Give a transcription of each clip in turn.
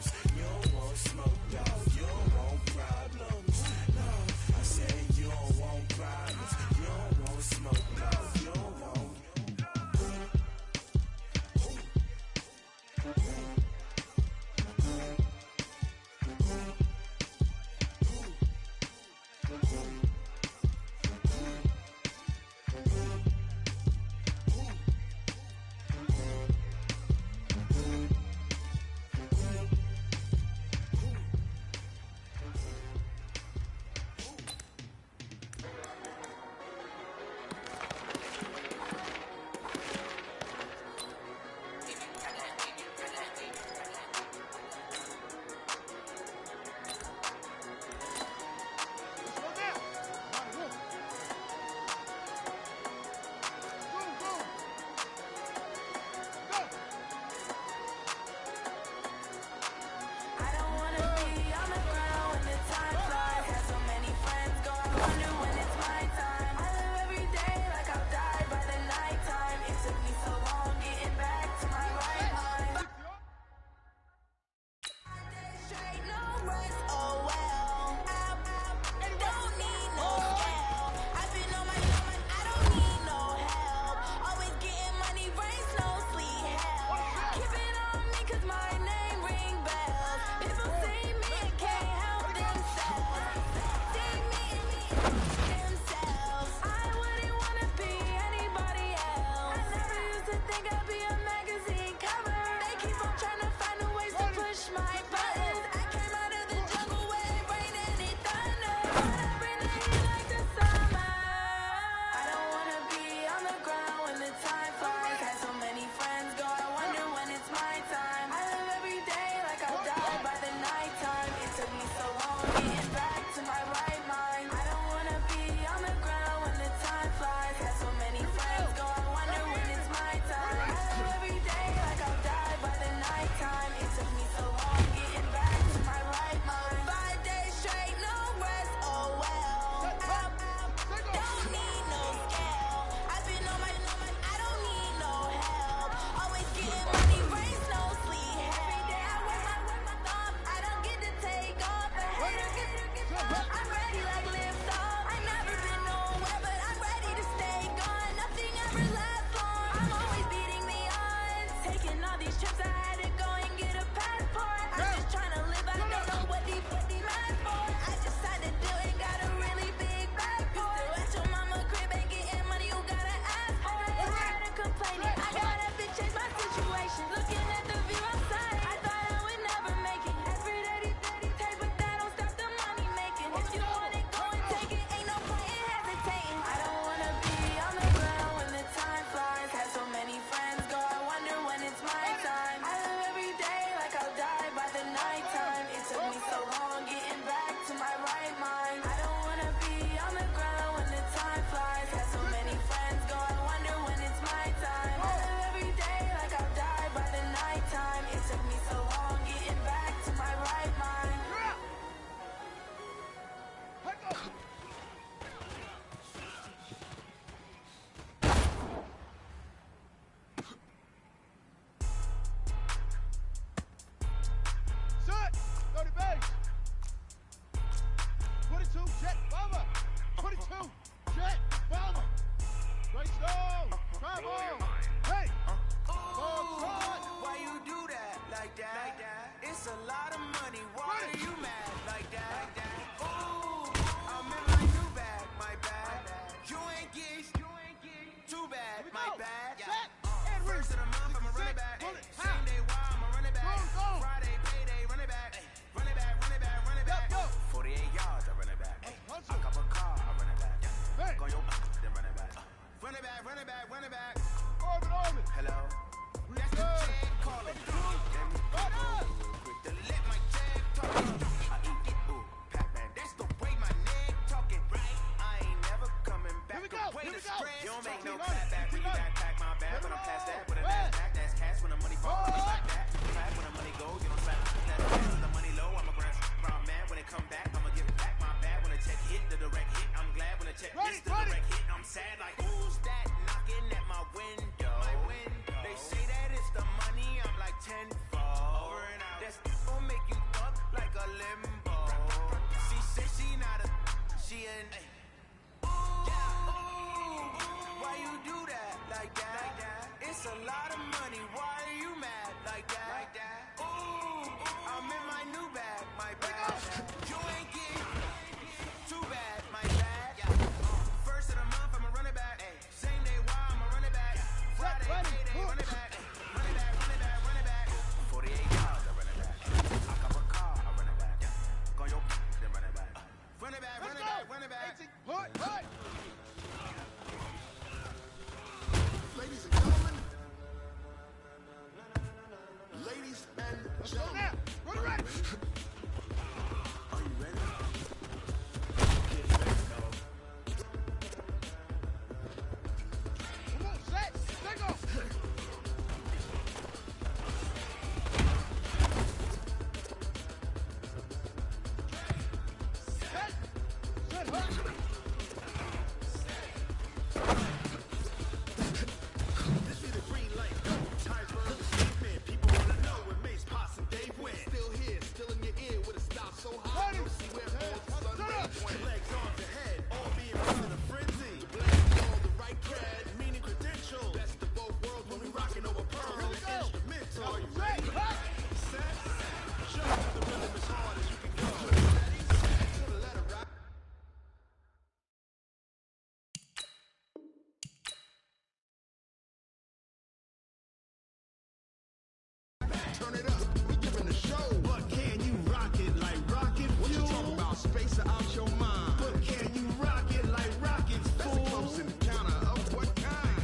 You don't want smoke, dog. You don't want problems. No, I said you don't want problems. You don't want smoke, dog. You don't want. Turn it up, we giving the show. But can you rock it like rocket fuel? What you talking about? Space out your mind. But can you rock it like rockets, fool? That's a close encounter of what kind?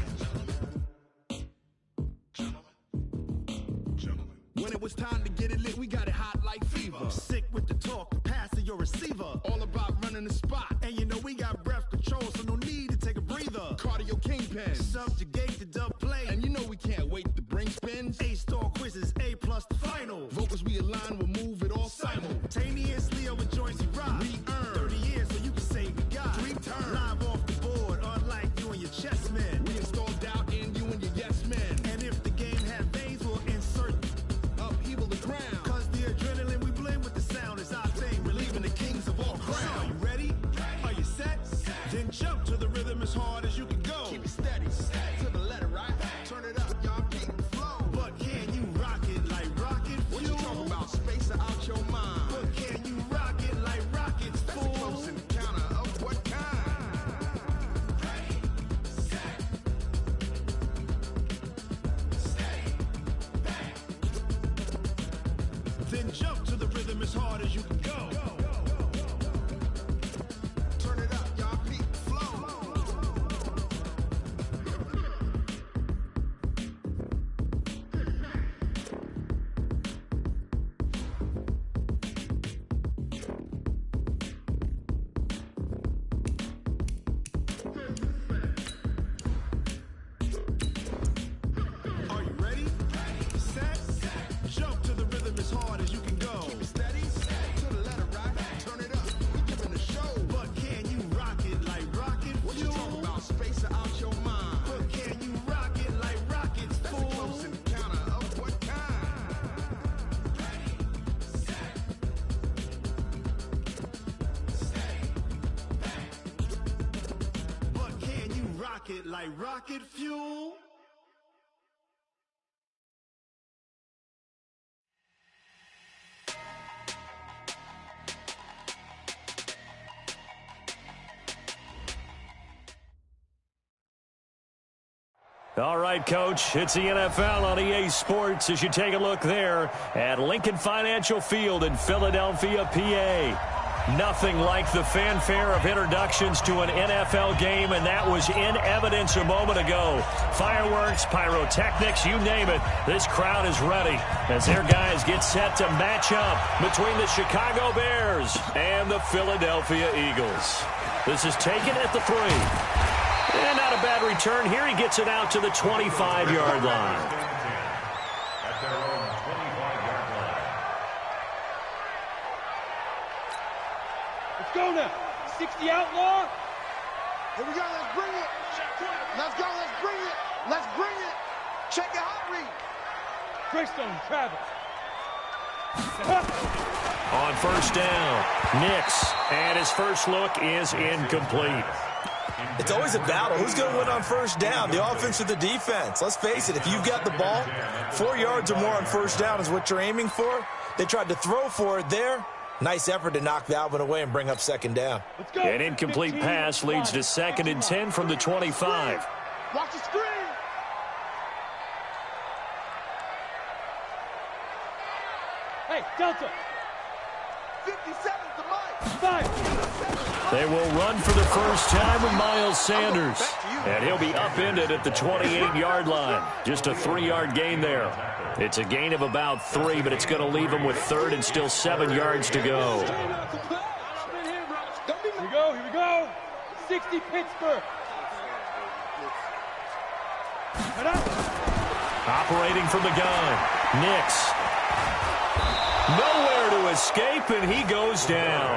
Gentlemen. When it was time to get it lit, we got it hot like fever. Sick with the talk, the pass to your receiver. All about running the spot. And you know we got breath control, so no need to take a breather. Cardio kingpin. Subjugate the dub play. And you know we can't wait to bring spins. A-star quizzes, A+ the final. Vocals we align, we'll move it all simultaneously over joints we rock. We earn 30 years so you can say we got 3 turns. Live off the board, unlike you and your chess men. We install doubt in you and your yes men. And if the game had veins, we'll insert upheaval the ground. Cause the adrenaline we blend with the sound is our thing. Relieving the kings of all crowns. So are you ready? Are you set? Then jump to the rhythm as hard as you can go. Keep it steady, to the letter, right? Turn it up, y'all keep the flow. But can you rock it like rocket fuel? What you talking about? Space out your mind. But can you rock it like rockets, fool? That's a close encounter of what kind? Ready, set, stay back. Then jump to the rhythm as hard as you can go. Turn it up, y'all keep the flow. Are you ready? Set, jump to the rhythm as hard as you can go. Keep it steady, to the letter, right? Turn it up, we giving the show. But can you rock it like rocket fuel? What you talking about? Space out your mind. But can you rock it like rockets, fool? That's a close encounter of what kind? Ready, set, stay back. But can you rock it like rocket fuel? All right, Coach, it's the NFL on EA Sports as you take a look there at Lincoln Financial Field in Philadelphia, PA. Nothing like the fanfare of introductions to an NFL game, and that was in evidence a moment ago. Fireworks, pyrotechnics, you name it. This crowd is ready as their guys get set to match up between the Chicago Bears and the Philadelphia Eagles. This is taken at the 3. And not a bad return here. He gets it out to the 25-yard line. At their own 25-yard line. Let's go now. 60 outlaw. Here we go. Let's bring it. Let's go. Let's bring it. Let's bring it. Check your heart rate. Greystone, Travis. On first down, Nix. And his first look is incomplete. It's always a battle. Who's going to win on first down, the offense or the defense? Let's face it, if you've got the ball, 4 yards or more on first down is what you're aiming for. They tried to throw for it there. Nice effort to knock that one away and bring up second down. Let's go. An incomplete 15, pass leads to 2nd and 10 from the 25. Watch the screen. Hey, Delta. 57 to Mike. 5. They will run for the first time with Miles Sanders. And he'll be upended at the 28-yard line. Just a 3-yard gain there. It's a gain of about 3, but it's going to leave him with 3rd and still 7 yards to go. Here we go. Here we go. 60 Pittsburgh. Operating from the gun, Nix. Nowhere to his escape, and he goes down.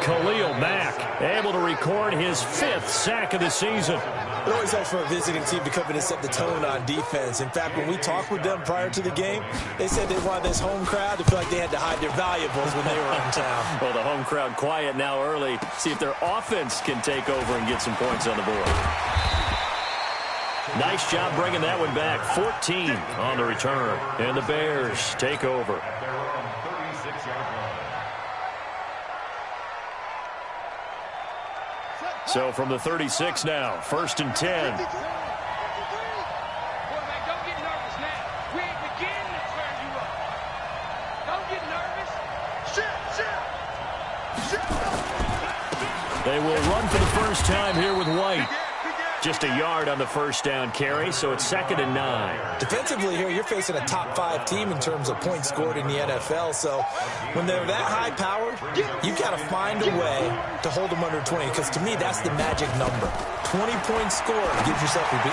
Khalil Mack able to record his 5th sack of the season. It always helps for a visiting team to come in and set the tone on defense. In fact, when we talked with them prior to the game, they said they wanted this home crowd to feel like they had to hide their valuables when they were in town. Well, the home crowd quiet now early. See if their offense can take over and get some points on the board. Nice job bringing that one back. 14 on the return. And the Bears take over. So from the 36 now, 1st and 10. Quarterback, don't get nervous now. We ain't beginning to turn you up. Don't get nervous. They will run for the first time here with White. Just a yard on the first down carry, so it's 2nd and 9. Defensively here, you're facing a top 5 team in terms of points scored in the NFL. So when they're that high-powered, you've got to find a way to hold them under 20. Because to me, that's the magic number. 20 points scored. You give yourself your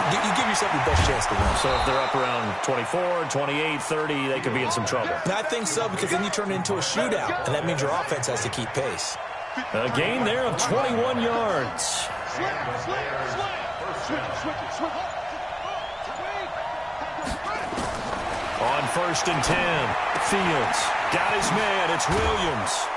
best chance to win. So if they're up around 24, 28, 30, they could be in some trouble. And I think so, because then you turn it into a shootout. And that means your offense has to keep pace. A gain there of 21 yards. On 1st and 10, Fields got his man. It's Williams.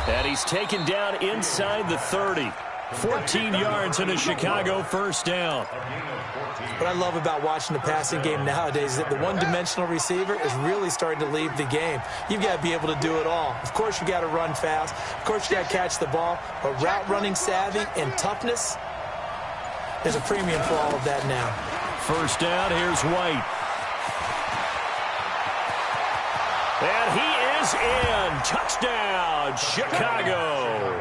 And he's taken down inside the 30. 14 yards in a Chicago first down. What I love about watching the passing game nowadays is that the one-dimensional receiver is really starting to leave the game. You've got to be able to do it all. Of course, you got to run fast. Of course, you got to catch the ball. But route running savvy and toughness, there's a premium for all of that now. First down, here's White. And he is in. Touchdown, Chicago.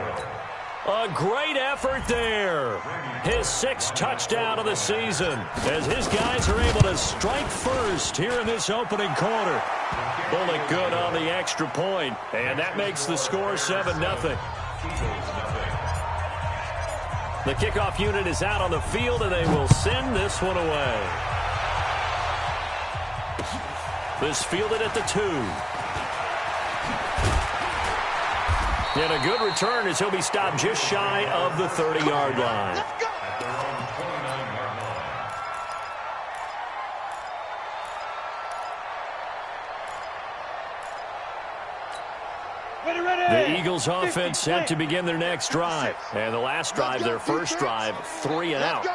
A great effort there. His 6th touchdown of the season as his guys are able to strike first here in this opening quarter. Bullet good on the extra point, and that makes the score 7-0. The kickoff unit is out on the field, and they will send this one away. This fielded at the 2. And a good return as he'll be stopped just shy of the 30-yard line. The Eagles offense set to begin their next drive. And the last drive, their first drive, 3 and out.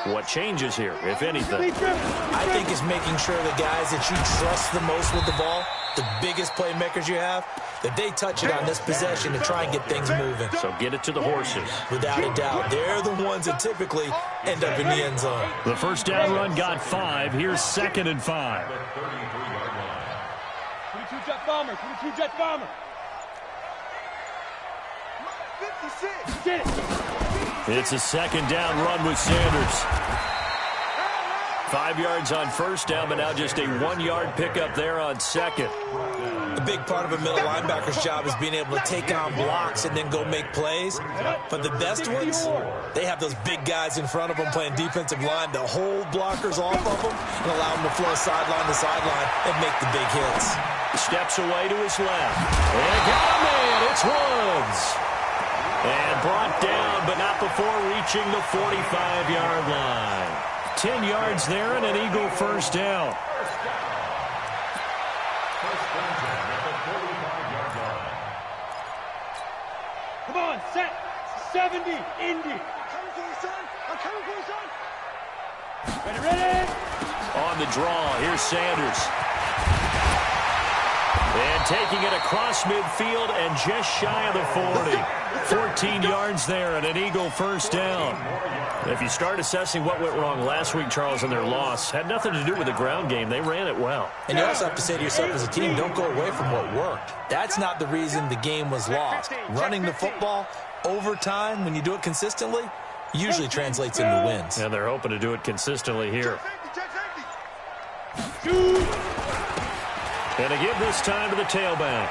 What changes here, if anything? I think it's making sure the guys that you trust the most with the ball, the biggest playmakers you have, that they touch it on this possession to try and get things moving. So get it to the horses. Without a doubt. They're the ones that typically end up in the end zone. The first down run got 5. Here's 2nd and 5. 22 jet bomber. 22 jet bomber. 56. Get it. It's a 2nd down run with Sanders. 5 yards on first down, but now just a 1-yard pickup there on 2nd. A big part of a middle linebacker's job is being able to take on blocks and then go make plays. But the best ones, they have those big guys in front of them playing defensive line to hold blockers off of them and allow them to flow sideline to sideline and make the big hits. Steps away to his left. And got a man. It's Woods. And brought down, but not before reaching the 45-yard line. 10 yards there and an Eagle first down. Come on, set. 70, Indy. I'm coming for you, son. I'm coming for you, son. Ready. On the draw, here's Sanders. And taking it across midfield and just shy of the 40. 14 yards there and an Eagle first down. If you start assessing what went wrong last week, Charles, in their loss, had nothing to do with the ground game. They ran it well. And you also have to say to yourself as a team, don't go away from what worked. That's not the reason the game was lost. Running the football over time, when you do it consistently, usually translates into wins. And they're hoping to do it consistently here. And to give this time to the tailback.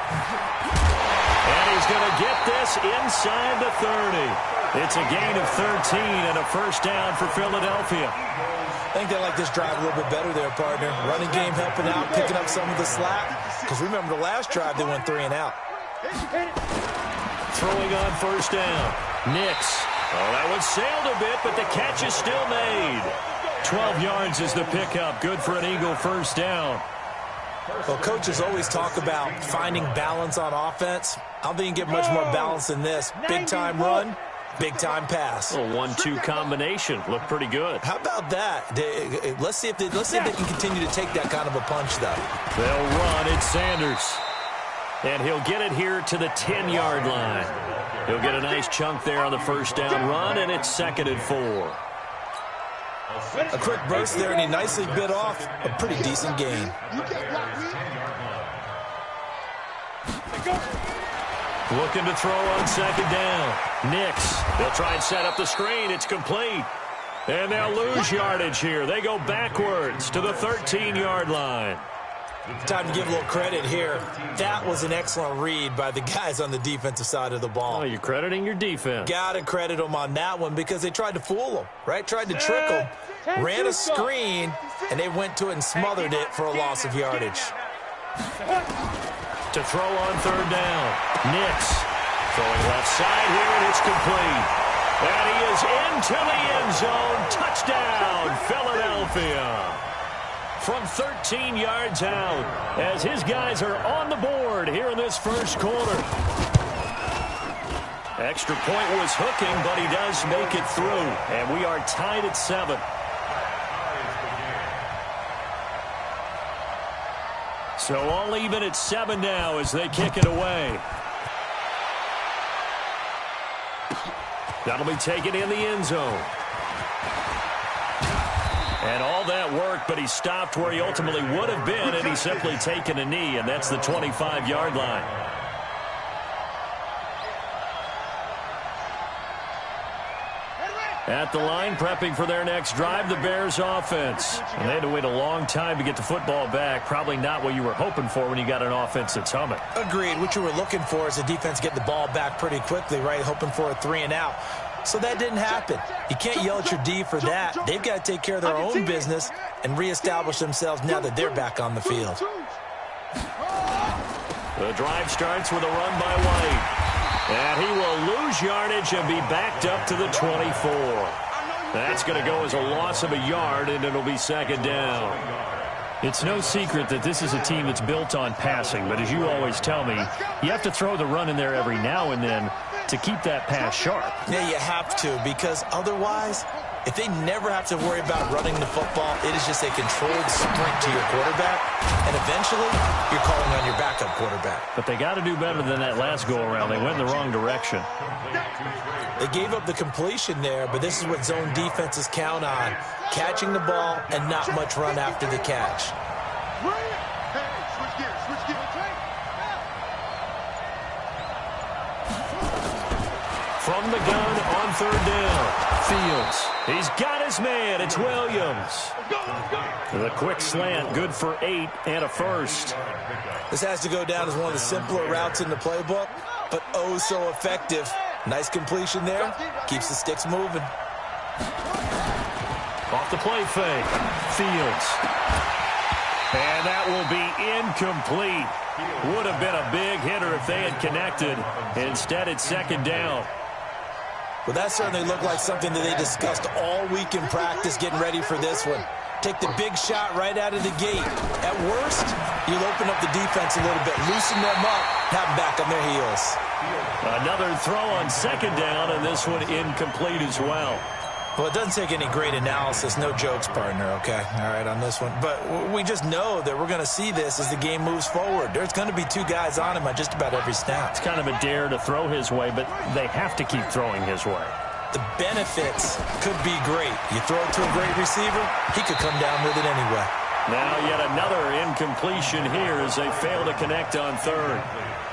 And he's going to get this inside the 30. It's a gain of 13 and a first down for Philadelphia. I think they like this drive a little bit better there, partner. Running game helping out, picking up some of the slack. Because remember, the last drive, they went 3 and out. Throwing on first down. Nix. Oh, that one sailed a bit, but the catch is still made. 12 yards is the pickup. Good for an Eagle first down. Well, coaches always talk about finding balance on offense. I don't think you can get much more balance than this. Big-time run, big-time pass. A 1-2 combination. Looked pretty good. How about that? Let's see if they can continue to take that kind of a punch, though. They'll run. It's Sanders. And he'll get it here to the 10-yard line. He'll get a nice chunk there on the first down run, and it's 2nd and 4. A quick burst there, and he nicely bit off a pretty decent gain. Looking to throw on 2nd down. Nix. They'll try and set up the screen. It's complete. And they'll lose yardage here. They go backwards to the 13-yard line. Time to give a little credit here. That was an excellent read by the guys on the defensive side of the ball. Oh, you're crediting your defense. Got to credit them on that one because they tried to fool them, right? Tried to trick them, ran a screen, and they went to it and smothered it for a loss of yardage. To throw on 3rd down. Nix throwing left side here, and it's complete. And he is into the end zone. Touchdown, Philadelphia. From 13 yards out, as his guys are on the board here in this first quarter. Extra point was hooking, but he does make it through. And we are tied at 7. So all even at 7 now as they kick it away. That'll be taken in the end zone. And all that work, but he stopped where he ultimately would have been, and he's simply taken a knee, and that's the 25-yard line. At the line, prepping for their next drive, the Bears offense. And they had to wait a long time to get the football back. Probably not what you were hoping for when you got an offense that's humming. Agreed. What you were looking for is the defense get the ball back pretty quickly, right? Hoping for a 3-and-out. So that didn't happen. You can't yell at your D for that. They've got to take care of their own business and reestablish themselves now that they're back on the field. The drive starts with a run by White. And he will lose yardage and be backed up to the 24. That's going to go as a loss of a yard, and it'll be 2nd down. It's no secret that this is a team that's built on passing, but as you always tell me, you have to throw the run in there every now and then to keep that pass sharp. Yeah, you have to, because otherwise, if they never have to worry about running the football, it is just a controlled sprint to your quarterback, and eventually you're calling on your backup quarterback. But they got to do better than that last go-around. They went in the wrong direction. They gave up the completion there, but this is what zone defenses count on, catching the ball and not much run after the catch. From the gun on 3rd down. Fields. He's got his man. It's Williams. The quick slant, good for 8 and a first. This has to go down as one of the simpler routes in the playbook, but oh so effective. Nice completion there. Keeps the sticks moving. Off the play fake. Fields. And that will be incomplete. Would have been a big hitter if they had connected. Instead, it's 2nd down. Well, that certainly looked like something that they discussed all week in practice getting ready for this one. Take the big shot right out of the gate. At worst, you'll open up the defense a little bit, loosen them up, have them back on their heels. Another throw on 2nd down, and this one incomplete as well. Well, it doesn't take any great analysis. No jokes, partner, okay? All right, on this one. But we just know that we're going to see this as the game moves forward. There's going to be 2 guys on him on just about every snap. It's kind of a dare to throw his way, but they have to keep throwing his way. The benefits could be great. You throw it to a great receiver, he could come down with it anyway. Now yet another incompletion here as they fail to connect on 3rd.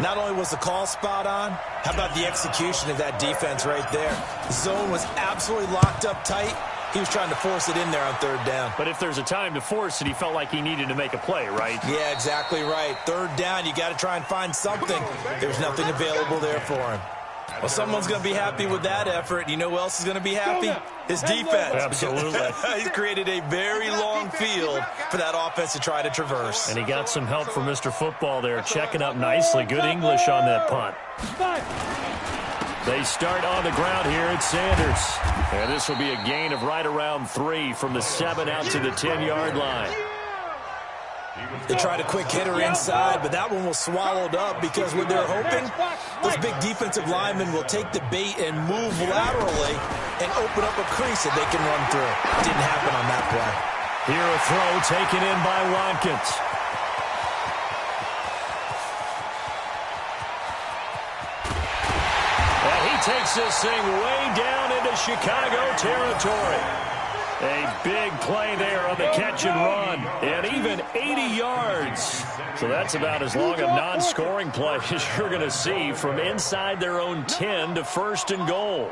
Not only was the call spot on, how about the execution of that defense right there? The zone was absolutely locked up tight. He was trying to force it in there on 3rd down. But if there's a time to force it, he felt like he needed to make a play, right? Yeah, exactly right. 3rd down, you got to try and find something. There's nothing available there for him. Well, someone's going to be happy with that effort. You know who else is going to be happy? His defense. Absolutely. He's created a very long field for that offense to try to traverse. And he got some help from Mr. Football there, checking up nicely. Good English on that punt. They start on the ground here at Sanders. And this will be a gain of right around 3 from the 7 out to the 10-yard line. They tried a quick hitter inside, but that one was swallowed up because what they're hoping, those big defensive linemen will take the bait and move laterally and open up a crease that they can run through. Didn't happen on that play. Here a throw taken in by Watkins. And he takes this thing way down into Chicago territory. A big play there on the catch and run, and even 80 yards. So that's about as long a non-scoring play as you're going to see from inside their own 10 to 1st and goal.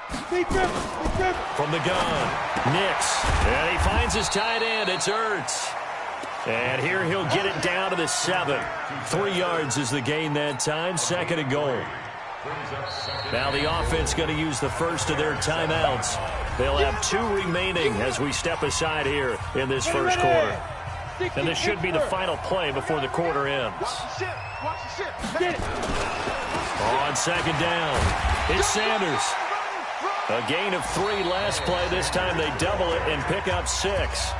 From the gun, Nix, and he finds his tight end. It's Ertz. And here he'll get it down to the 7. 3 yards is the gain that time, 2nd and goal. Now the offense going to use the first of their timeouts. They'll have 2 remaining as we step aside here in this first quarter. And this should be the final play before the quarter ends. On 2nd down, it's Sanders. A gain of 3 last play. This time they double it and pick up 6.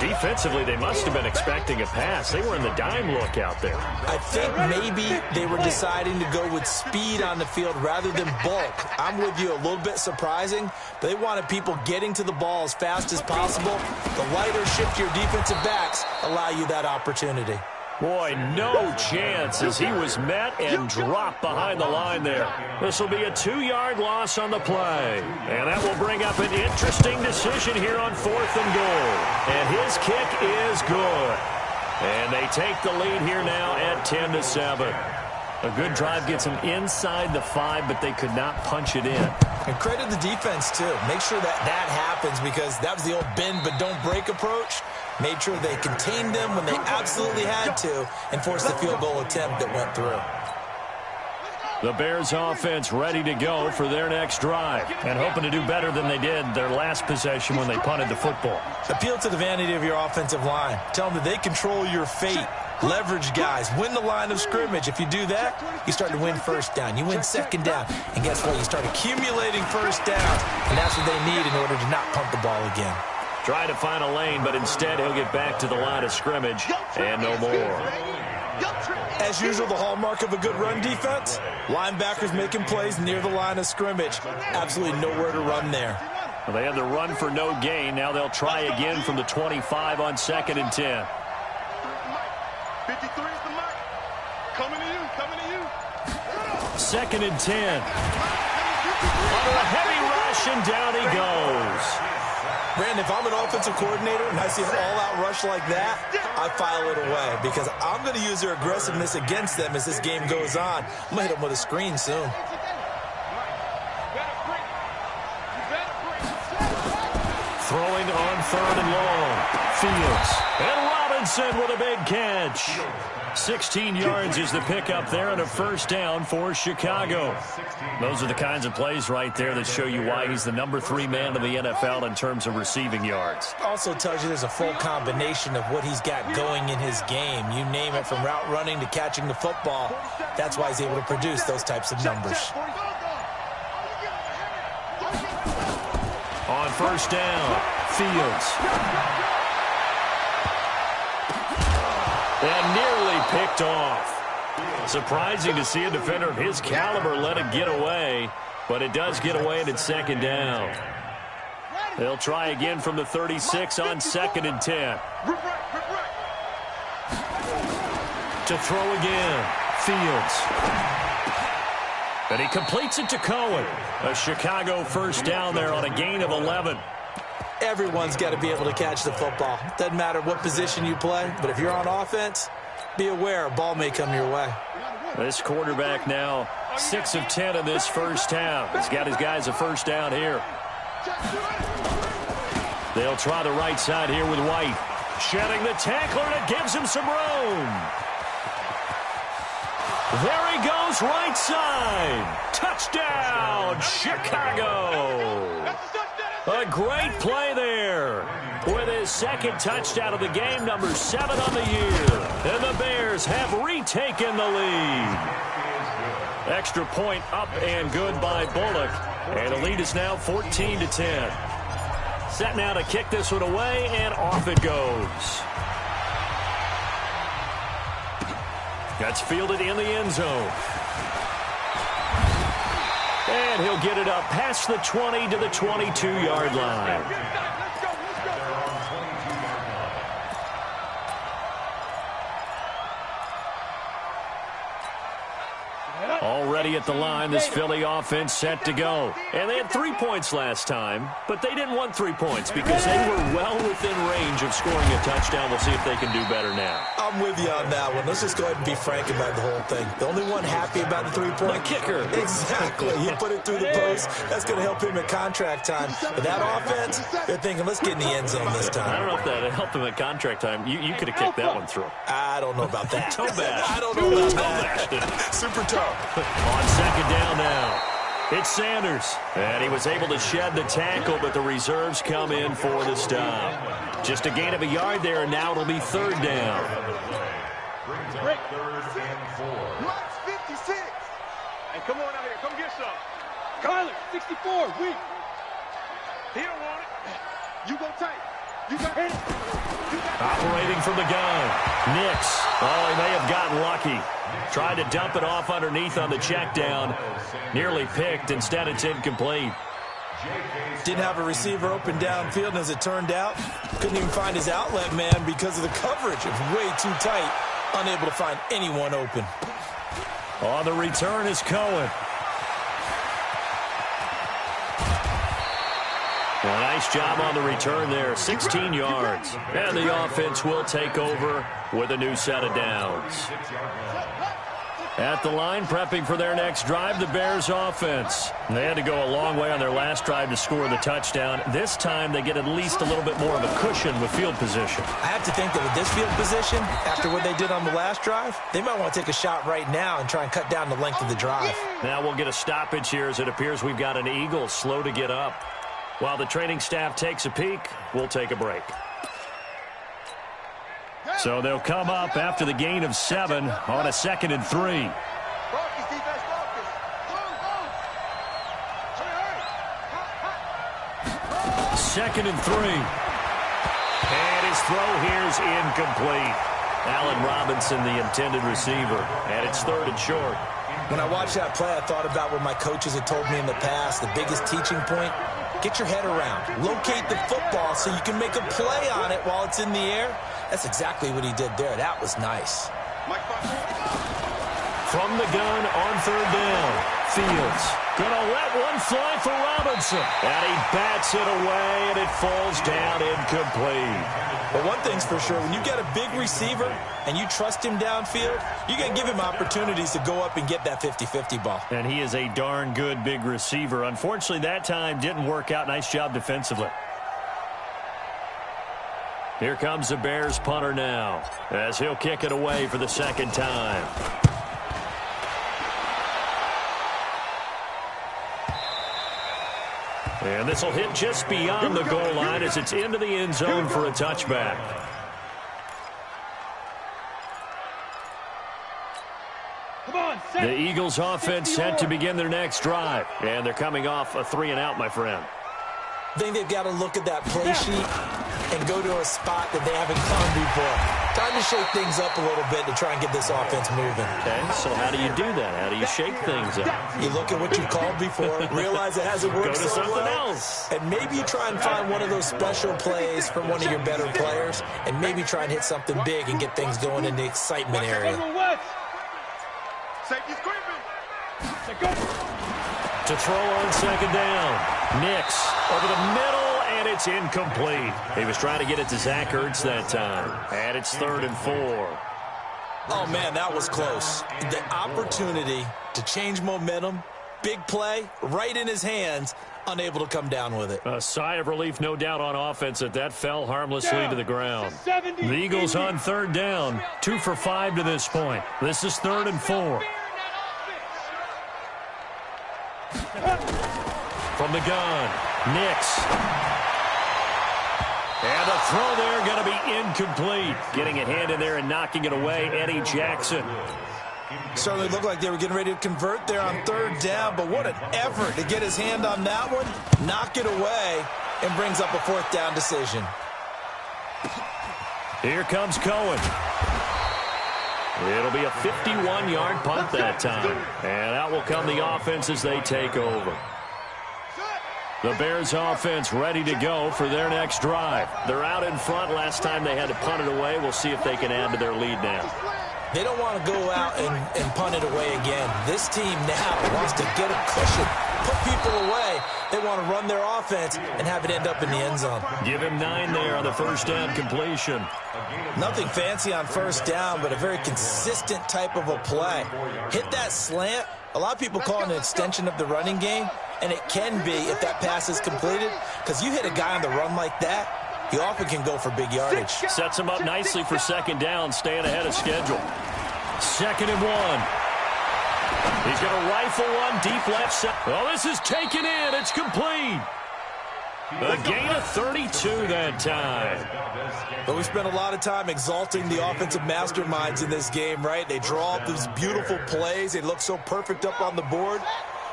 Defensively, they must have been expecting a pass. They were in the dime look out there. I think maybe they were deciding to go with speed on the field rather than bulk. I'm with you, a little bit surprising. They wanted people getting to the ball as fast as possible. The lighter, shiftier defensive backs allow you that opportunity. Boy, no chance as he was met and dropped behind the line there. This will be a 2-yard loss on the play. And that will bring up an interesting decision here on 4th and goal. And his kick is good. And they take the lead here now at 10-7. A good drive gets them inside the 5, but they could not punch it in. And credit the defense, too. Make sure that that happens because that was the old bend but don't break approach. Made sure they contained them when they absolutely had to and forced the field goal attempt that went through. The Bears offense ready to go for their next drive and hoping to do better than they did their last possession when they punted the football. Appeal to the vanity of your offensive line. Tell them that they control your fate. Leverage guys. Win the line of scrimmage. If you do that, you start to win 1st down. You win 2nd down. And guess what? You start accumulating 1st downs. And that's what they need in order to not punt the ball again. Try to find a lane, but instead he'll get back to the line of scrimmage and no more. As usual, the hallmark of a good run defense, linebackers making plays near the line of scrimmage. Absolutely nowhere to run there. Well, they had the run for no gain. Now they'll try again from the 25 on 2nd and 10. 53 is the mark. Coming to you. 2nd and 10. Under a heavy rush, and down he goes. Brandon, if I'm an offensive coordinator and I see an all-out rush like that, I file it away because I'm going to use their aggressiveness against them as this game goes on. I'm going to hit them with a screen soon. Throwing on 3rd and long. Fields. And Robinson with a big catch. 16 yards is the pickup there and a 1st down for Chicago. Those are the kinds of plays right there that show you why he's the number 3 man in the NFL in terms of receiving yards. Also tells you there's a full combination of what he's got going in his game. You name it, from route running to catching the football. That's why he's able to produce those types of numbers. On 1st down, Fields. And nearly picked off. Surprising to see a defender of his caliber let it get away, but it does get away and it's 2nd down. They'll try again from the 36 on 2nd and 10. To throw again, Fields. And he completes it to Cohen. A Chicago 1st down there on a gain of 11. Everyone's got to be able to catch the football. Doesn't matter what position you play, but if you're on offense, be aware a ball may come your way. This quarterback now 6 of 10 in this 1st half. He's got his guys a 1st down here. They'll try the right side here with White. Shedding the tackler, and it gives him some room. There he goes, right side. Touchdown, Chicago. A great play there. With his second touchdown of the game, number 7 on the year. And the Bears have retaken the lead. Extra point up and good by Bullock. And the lead is now 14-10. Set now to kick this one away, and off it goes. That's fielded in the end zone. And he'll get it up past the 20 to the 22-yard line. Already at the line, this Philly offense set to go. And they had 3 points last time, but they didn't want 3 points because they were well within range of scoring a touchdown. We'll see if they can do better now. I'm with you on that one. Let's just go ahead and be frank about the whole thing. The only one happy about the 3-point? The kicker. Exactly. He put it through the post. That's going to help him at contract time. But that offense, they're thinking, let's get in the end zone this time. I don't know if that helped him at contract time. You could have kicked that one through. I don't know about that. Toe bash. I don't know about that. Super toe. On second down now, it's Sanders. And he was able to shed the tackle, but the reserves come in for the stop. Just a gain of a yard there, and now it'll be third down. Brings up 3rd and 4. Max 56. Hey, come on out here. Come get some. Kyler, 64, weak. He don't want it. You go tight. You got it. Operating from the gun, Nix. Oh, he may have gotten lucky. Tried to dump it off underneath on the check down. Nearly picked. Instead, it's incomplete. Didn't have a receiver open downfield, and as it turned out, couldn't even find his outlet man because of the coverage. It was way too tight. Unable to find anyone open. On the return is Cohen. A nice job on the return there, 16 yards. And the offense will take over with a new set of downs. At the line, prepping for their next drive, the Bears offense. They had to go a long way on their last drive to score the touchdown. This time, they get at least a little bit more of a cushion with field position. I have to think that with this field position, after what they did on the last drive, they might want to take a shot right now and try and cut down the length of the drive. Now we'll get a stoppage here as it appears we've got an Eagle slow to get up. While the training staff takes a peek, we'll take a break. So they'll come up after the gain of 7 on a 2nd and 3. Focus, defense, focus. Go. 2nd and 3. And his throw here is incomplete. Allen Robinson, the intended receiver. And it's 3rd and short. When I watched that play, I thought about what my coaches had told me in the past. The biggest teaching point, get your head around. Locate the football so you can make a play on it while it's in the air. That's exactly what he did there. That was nice. From the gun on 3rd down, Fields gonna let one fly for Robinson. And he bats it away, and it falls down incomplete. But one thing's for sure, when you get a big receiver and you trust him downfield, you got to give him opportunities to go up and get that 50-50 ball. And he is a darn good big receiver. Unfortunately, that time didn't work out. Nice job defensively. Here comes the Bears punter now, as he'll kick it away for the 2nd time. And this will hit just beyond the goal line as it's into the end zone for a touchback. The Eagles offense set to begin their next drive. And they're coming off a 3-and-out, my friend. I think they've got to look at that play sheet and go to a spot that they haven't gone before. Time to shake things up a little bit to try and get this offense moving. Okay, so how do you do that? How do you shake things up? You look at what you called before, realize it hasn't worked Go to so something well, else. and maybe you try and find one of those special plays from one of your better players, and maybe try and hit something big and get things going in the excitement area. Safety's creeping. To throw on 2nd down. Nix over the middle, and it's incomplete. He was trying to get it to Zach Ertz that time. And it's 3rd and 4. Oh, man, that was close. The opportunity to change momentum, big play, right in his hands, unable to come down with it. A sigh of relief, no doubt, on offense that fell harmlessly to the ground. The Eagles on 3rd down, 2 for 5 to this point. This is 3rd and 4. From the gun, Nix. And a throw there going to be incomplete. Getting a hand in there and knocking it away, Eddie Jackson. Certainly looked like they were getting ready to convert there on third down, but what an effort to get his hand on that one, knock it away, and brings up a fourth down decision. Here comes Cohen. It'll be a 51-yard punt that time. And out will come the offense as they take over. The Bears offense ready to go for their next drive. They're out in front. Last time they had to punt it away. We'll see if they can add to their lead now. They don't want to go out and punt it away again. This team now wants to get a cushion, put people away. They want to run their offense and have it end up in the end zone. Give him 9 there on the first down completion. Nothing fancy on first down, but a very consistent type of a play. Hit that slant. A lot of people call it an extension of the running game, and it can be if that pass is completed, because you hit a guy on the run like that, he often can go for big yardage. Sets him up nicely for second down, staying ahead of schedule. 2nd and 1. He's going to rifle one deep left side. Oh, this is taken in. It's complete. A gain of 32 that time. But we spent a lot of time exalting the offensive masterminds in this game, right? They draw up these beautiful plays. They look so perfect up on the board.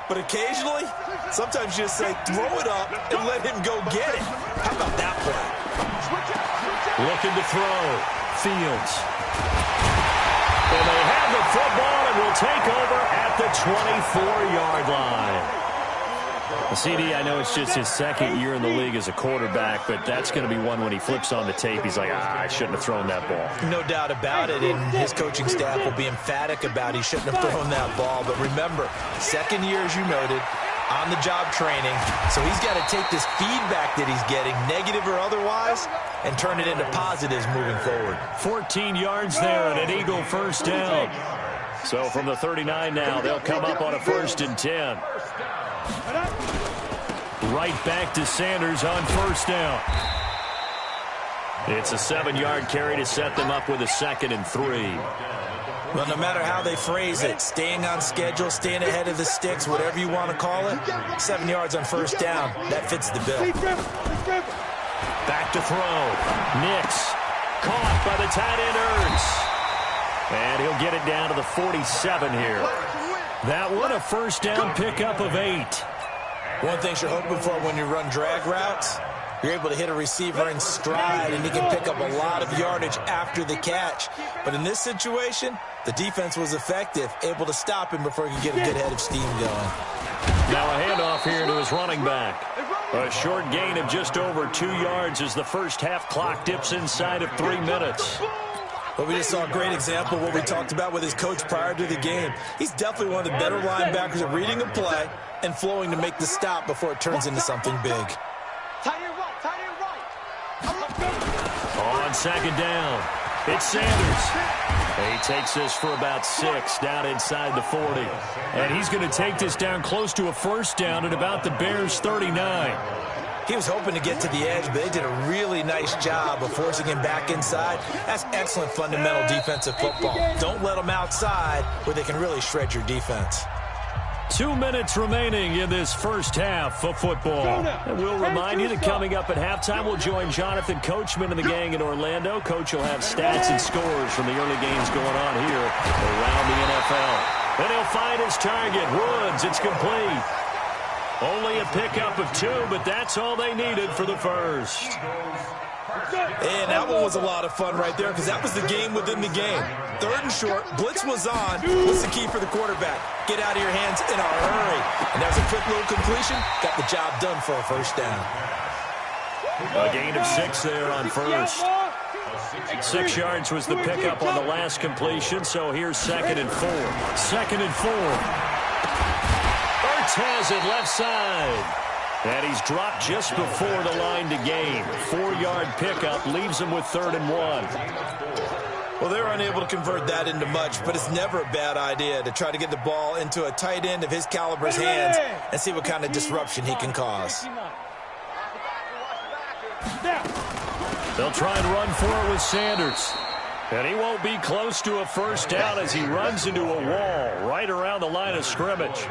But occasionally, sometimes you just say, throw it up and let him go get it. How about that play? Looking to throw. Fields. And they have the football and will take over at the 24-yard line. CD, I know it's just his second year in the league as a quarterback, but that's going to be one when he flips on the tape. He's like, I shouldn't have thrown that ball. No doubt about it, and his coaching staff will be emphatic about he shouldn't have thrown that ball. But remember, second year, as you noted, on-the-job training, so he's got to take this feedback that he's getting, negative or otherwise, and turn it into positives moving forward. 14 yards there and an Eagle first down. So from the 39 now, they'll come up on a 1st and 10. Right back to Sanders on first down. It's a 7-yard carry to set them up with a 2nd and 3. Well, no matter how they phrase it, staying on schedule, staying ahead of the sticks, whatever you want to call it, 7 yards on first down, that fits the bill. Back to throw. Nix. Caught by the tight end Ertz. And he'll get it down to the 47 here. That one a first down pickup of 8. One thing you're hoping for when you run drag routes, you're able to hit a receiver in stride, and he can pick up a lot of yardage after the catch. But in this situation, the defense was effective, able to stop him before he could get a good head of steam going. Now a handoff here to his running back. A short gain of just over 2 yards as the first half clock dips inside of 3 minutes. But we just saw a great example of what we talked about with his coach prior to the game. He's definitely one of the better linebackers at reading a play and flowing to make the stop before it turns into something big. On second down, it's Sanders. He takes this for about 6 down inside the 40. And he's going to take this down close to a first down at about the Bears' 39. He was hoping to get to the edge, but they did a really nice job of forcing him back inside. That's excellent fundamental defensive football. Don't let them outside where they can really shred your defense. 2 minutes remaining in this first half of football. And we'll remind you that coming up at halftime, we'll join Jonathan Coachman and the gang in Orlando. Coach will have stats and scores from the early games going on here around the NFL. Then he'll find his target, Woods. It's complete. Only a pickup of 2, but that's all they needed for the first. And that one was a lot of fun right there because that was the game within the game. 3rd and short, blitz was on. What's the key for the quarterback? Get out of your hands in a hurry. And that was a quick little completion. Got the job done for a first down. A gain of 6 there on first. 6 yards was the pickup on the last completion, so here's 2nd and 4. 2nd and 4. Ertz has it left side. And he's dropped just before the line to gain. 4-yard pickup leaves him with 3rd and 1. Well, they were unable to convert that into much, but it's never a bad idea to try to get the ball into a tight end of his caliber's hands and see what kind of disruption he can cause. They'll try and run for it with Sanders. And he won't be close to a first down as he runs into a wall right around the line of scrimmage.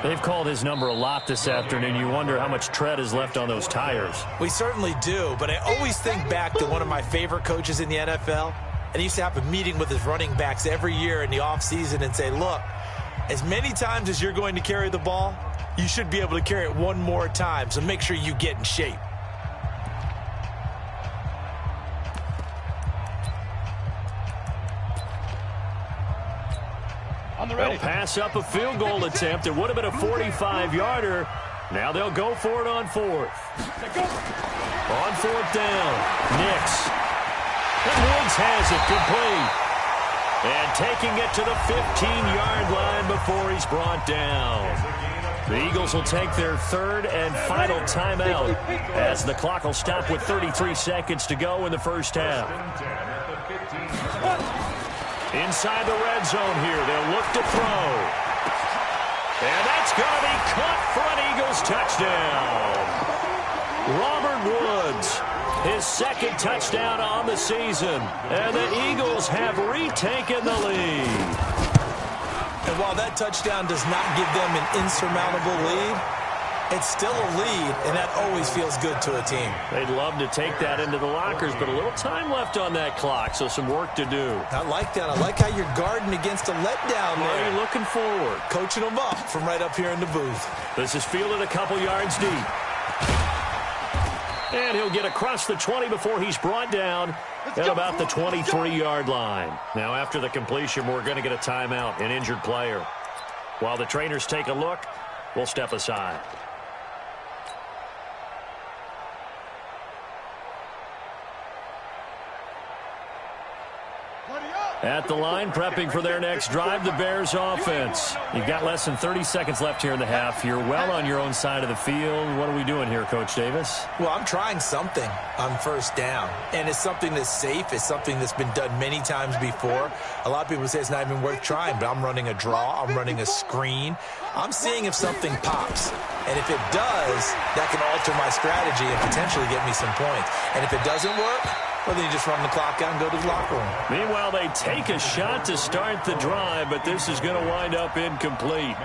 They've called his number a lot this afternoon. You wonder how much tread is left on those tires. We certainly do, but I always think back to one of my favorite coaches in the NFL, and he used to have a meeting with his running backs every year in the offseason and say, look, as many times as you're going to carry the ball, you should be able to carry it one more time, so make sure you get in shape. They'll pass up a field goal attempt. It would have been a 45-yarder. Now they'll go for it on fourth. On fourth down, Nix. And Woods has it complete. And taking it to the 15-yard line before he's brought down. The Eagles will take their third and final timeout as the clock will stop with 33 seconds to go in the first half. Inside the red zone here, they'll look to throw. And that's going to be caught for an Eagles touchdown. Robert Woods, his second touchdown on the season. And the Eagles have retaken the lead. And while that touchdown does not give them an insurmountable lead, it's still a lead, and that always feels good to a team. They'd love to take that into the lockers, but a little time left on that clock, so some work to do. I like that. I like how you're guarding against a letdown there. Are you looking forward? Coaching them up from right up here in the booth. This is fielded a couple yards deep. And he'll get across the 20 before he's brought down at about the 23-yard line. Now, after the completion, we're going to get a timeout, an injured player. While the trainers take a look, we'll step aside. At the line, prepping for their next drive, the Bears offense. You've got less than 30 seconds left here in the half. You're well on your own side of the field. What are we doing here, Coach Davis? Well, I'm trying something on first down, and it's something that's safe. It's something that's been done many times before. A lot of people say it's not even worth trying, but I'm running a draw. I'm running a screen. I'm seeing if something pops, and if it does, that can alter my strategy and potentially get me some points. And if it doesn't work, well, then you just run the clock out and go to the locker room. Meanwhile, they take a shot to start the drive, but this is going to wind up incomplete.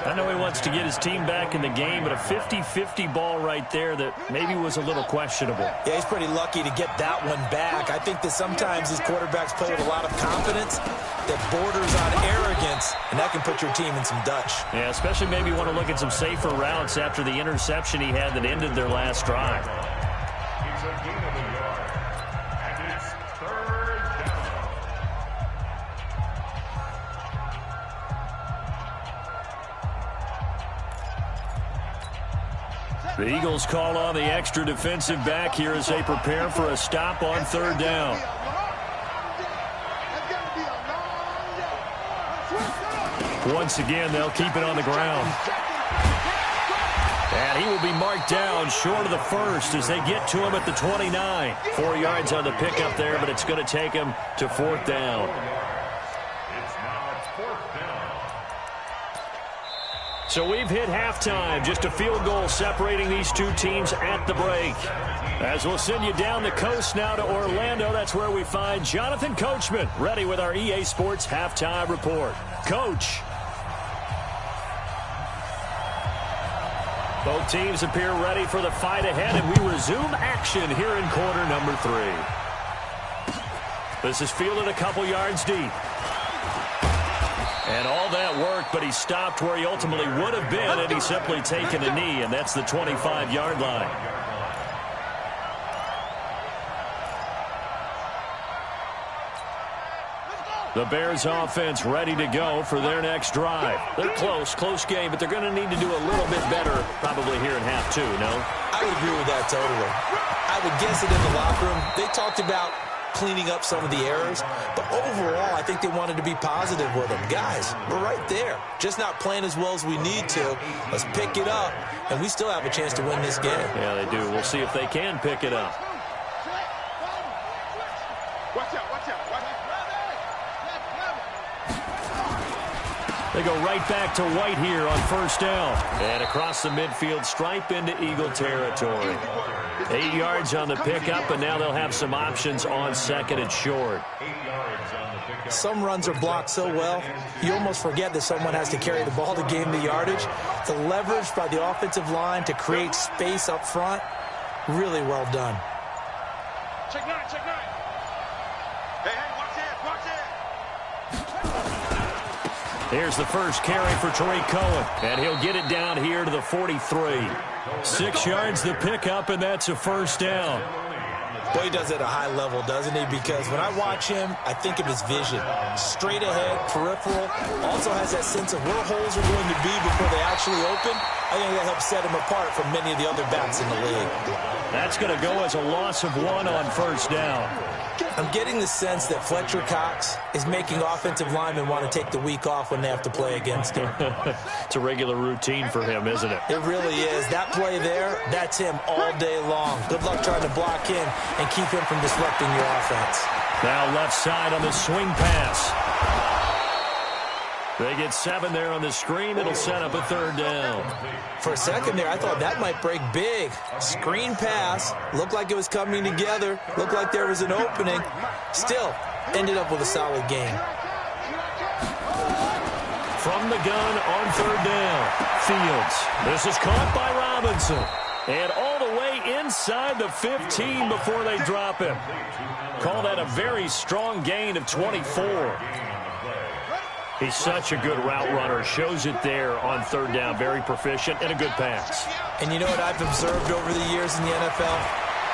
I know he wants to get his team back in the game, but a 50-50 ball right there that maybe was a little questionable. Yeah, he's pretty lucky to get that one back. I think that sometimes these quarterbacks play with a lot of confidence that borders on arrogance, and that can put your team in some Dutch. Yeah, especially maybe want to look at some safer routes after the interception he had that ended their last drive. It's a gain of a yard. And it's third down. The Eagles call on the extra defensive back here as they prepare for a stop on third down. Once again, they'll keep it on the ground. And he will be marked down short of the first as they get to him at the 29. 4 yards on the pickup there, but it's going to take him to fourth down. It's now fourth down. So we've hit halftime. Just a field goal separating these two teams at the break. As we'll send you down the coast now to Orlando, that's where we find Jonathan Coachman, ready with our EA Sports Halftime Report. Coach. Both teams appear ready for the fight ahead, and we resume action here in quarter number 3. This is fielded a couple yards deep. And all that work, but he stopped where he ultimately would have been, and he's simply taken a knee, and that's the 25-yard line. The Bears offense ready to go for their next drive. They're close game, but they're going to need to do a little bit better probably here in half 2, no? I would agree with that totally. I would guess that in the locker room, they talked about cleaning up some of the errors, but overall, I think they wanted to be positive with them. Guys, we're right there. Just not playing as well as we need to. Let's pick it up, and we still have a chance to win this game. Yeah, they do. We'll see if they can pick it up. Watch out, watch out, watch out. They go right back to White here on first down. And across the midfield stripe into Eagle territory. 8 yards on the pickup, and now they'll have some options on second and short. 8 yards on the pickup. Some runs are blocked so well, you almost forget that someone has to carry the ball to gain the yardage. The leverage by the offensive line to create space up front, really well done. Check nine, check nine. Hey, watch it. Here's the first carry for Tariq Cohen, and he'll get it down here to the 43. 6 yards the pickup, and that's a first down. Boy, he does it at a high level, doesn't he? Because when I watch him, I think of his vision. Straight ahead, peripheral. Also has that sense of where holes are going to be before they actually open. I think that helps set him apart from many of the other backs in the league. That's going to go as a loss of 1 on first down. I'm getting the sense that Fletcher Cox is making offensive linemen want to take the week off when they have to play against him. It's a regular routine for him, isn't it? It really is. That play there, that's him all day long. Good luck trying to block him and keep him from disrupting your offense. Now left side on the swing pass. They get 7 there on the screen. It'll set up a third down. For a second there, I thought that might break big. Screen pass. Looked like it was coming together. Looked like there was an opening. Still, ended up with a solid gain. From the gun on third down. Fields. This is caught by Robinson. And all the way inside the 15 before they drop him. Call that a very strong gain of 24. He's such a good route runner. Shows it there on third down. Very proficient and a good pass. And you know what I've observed over the years in the NFL?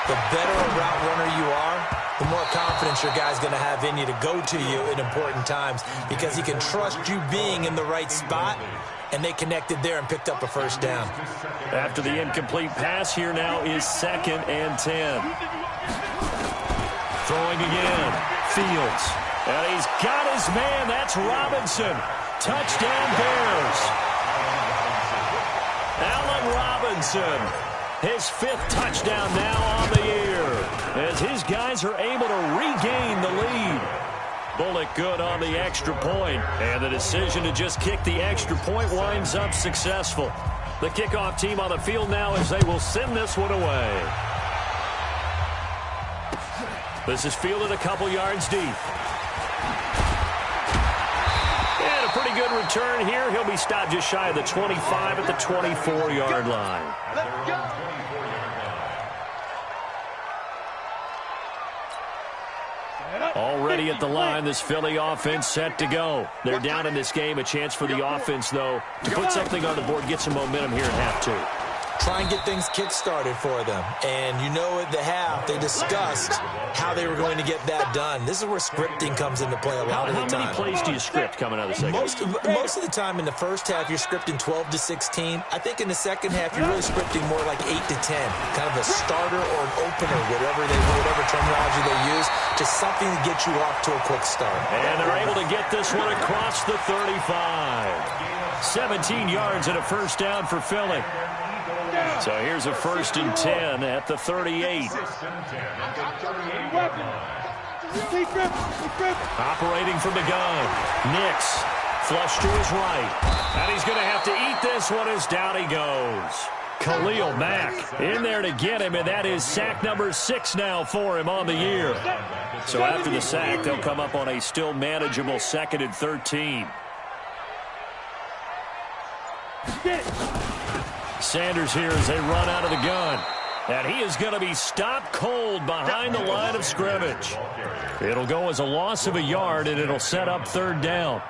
The better a route runner you are, the more confidence your guy's going to have in you to go to you in important times because he can trust you being in the right spot, and they connected there and picked up a first down. After the incomplete pass, here now is 2nd and 10. Throwing again. Fields. And he's got his man. That's Robinson. Touchdown Bears. Allen Robinson. His 5th touchdown now on the year as his guys are able to regain the lead. Bullock good on the extra point, and the decision to just kick the extra point winds up successful. The kickoff team on the field now as they will send this one away. This is fielded a couple yards deep. And a pretty good return here. He'll be stopped just shy of the 25 at the 24-yard line. Let's go. Already at the line, this Philly offense set to go. They're down in this game. A chance for the offense, though, to put something on the board, get some momentum here in half 2. Try and get things kick-started for them. And you know at the half, they discussed how they were going to get that done. This is where scripting comes into play a lot of the time. How many plays do you script coming out of the second? Most of the time in the first half, you're scripting 12 to 16. I think in the second half, you're really scripting more like 8 to 10. Kind of a starter or an opener, whatever terminology they use, just something to get you off to a quick start. And they're able to get this one across the 35. 17 yards and a first down for Philly. So here's a 1st and 10 at the 38. Operating from the gun. Nix flush to his right. And he's going to have to eat this one as down he goes. Khalil Mack in there to get him, and that is sack number 6 now for him on the year. So after the sack, they'll come up on a still manageable 2nd and 13. Sanders here as they run out of the gun. And he is going to be stopped cold behind the line of scrimmage. It'll go as a loss of a yard, and it'll set up 3rd down.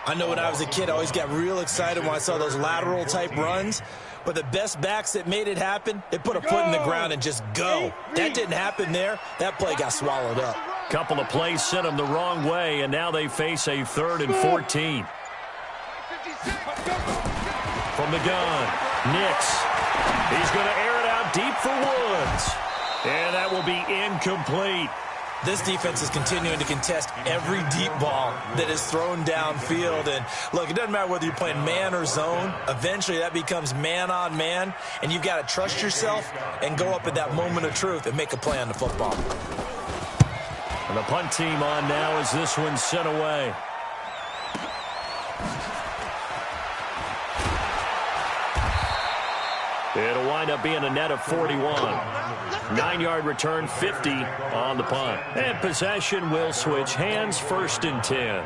I know when I was a kid, I always got real excited when I saw those lateral-type runs. But the best backs that made it happen, they put a foot in the ground and just go. That didn't happen there. That play got swallowed up. Couple of plays sent them the wrong way, and now they face a 3rd and 14. From the gun, Nix. He's going to air it out deep for Woods. And that will be incomplete. This defense is continuing to contest every deep ball that is thrown downfield. And, look, it doesn't matter whether you're playing man or zone. Eventually, that becomes man-on-man, and you've got to trust yourself and go up at that moment of truth and make a play on the football. And the punt team on now as this one's sent away. It'll wind up being a net of 41. 9-yard return, 50 on the punt. And possession will switch hands, 1st and 10.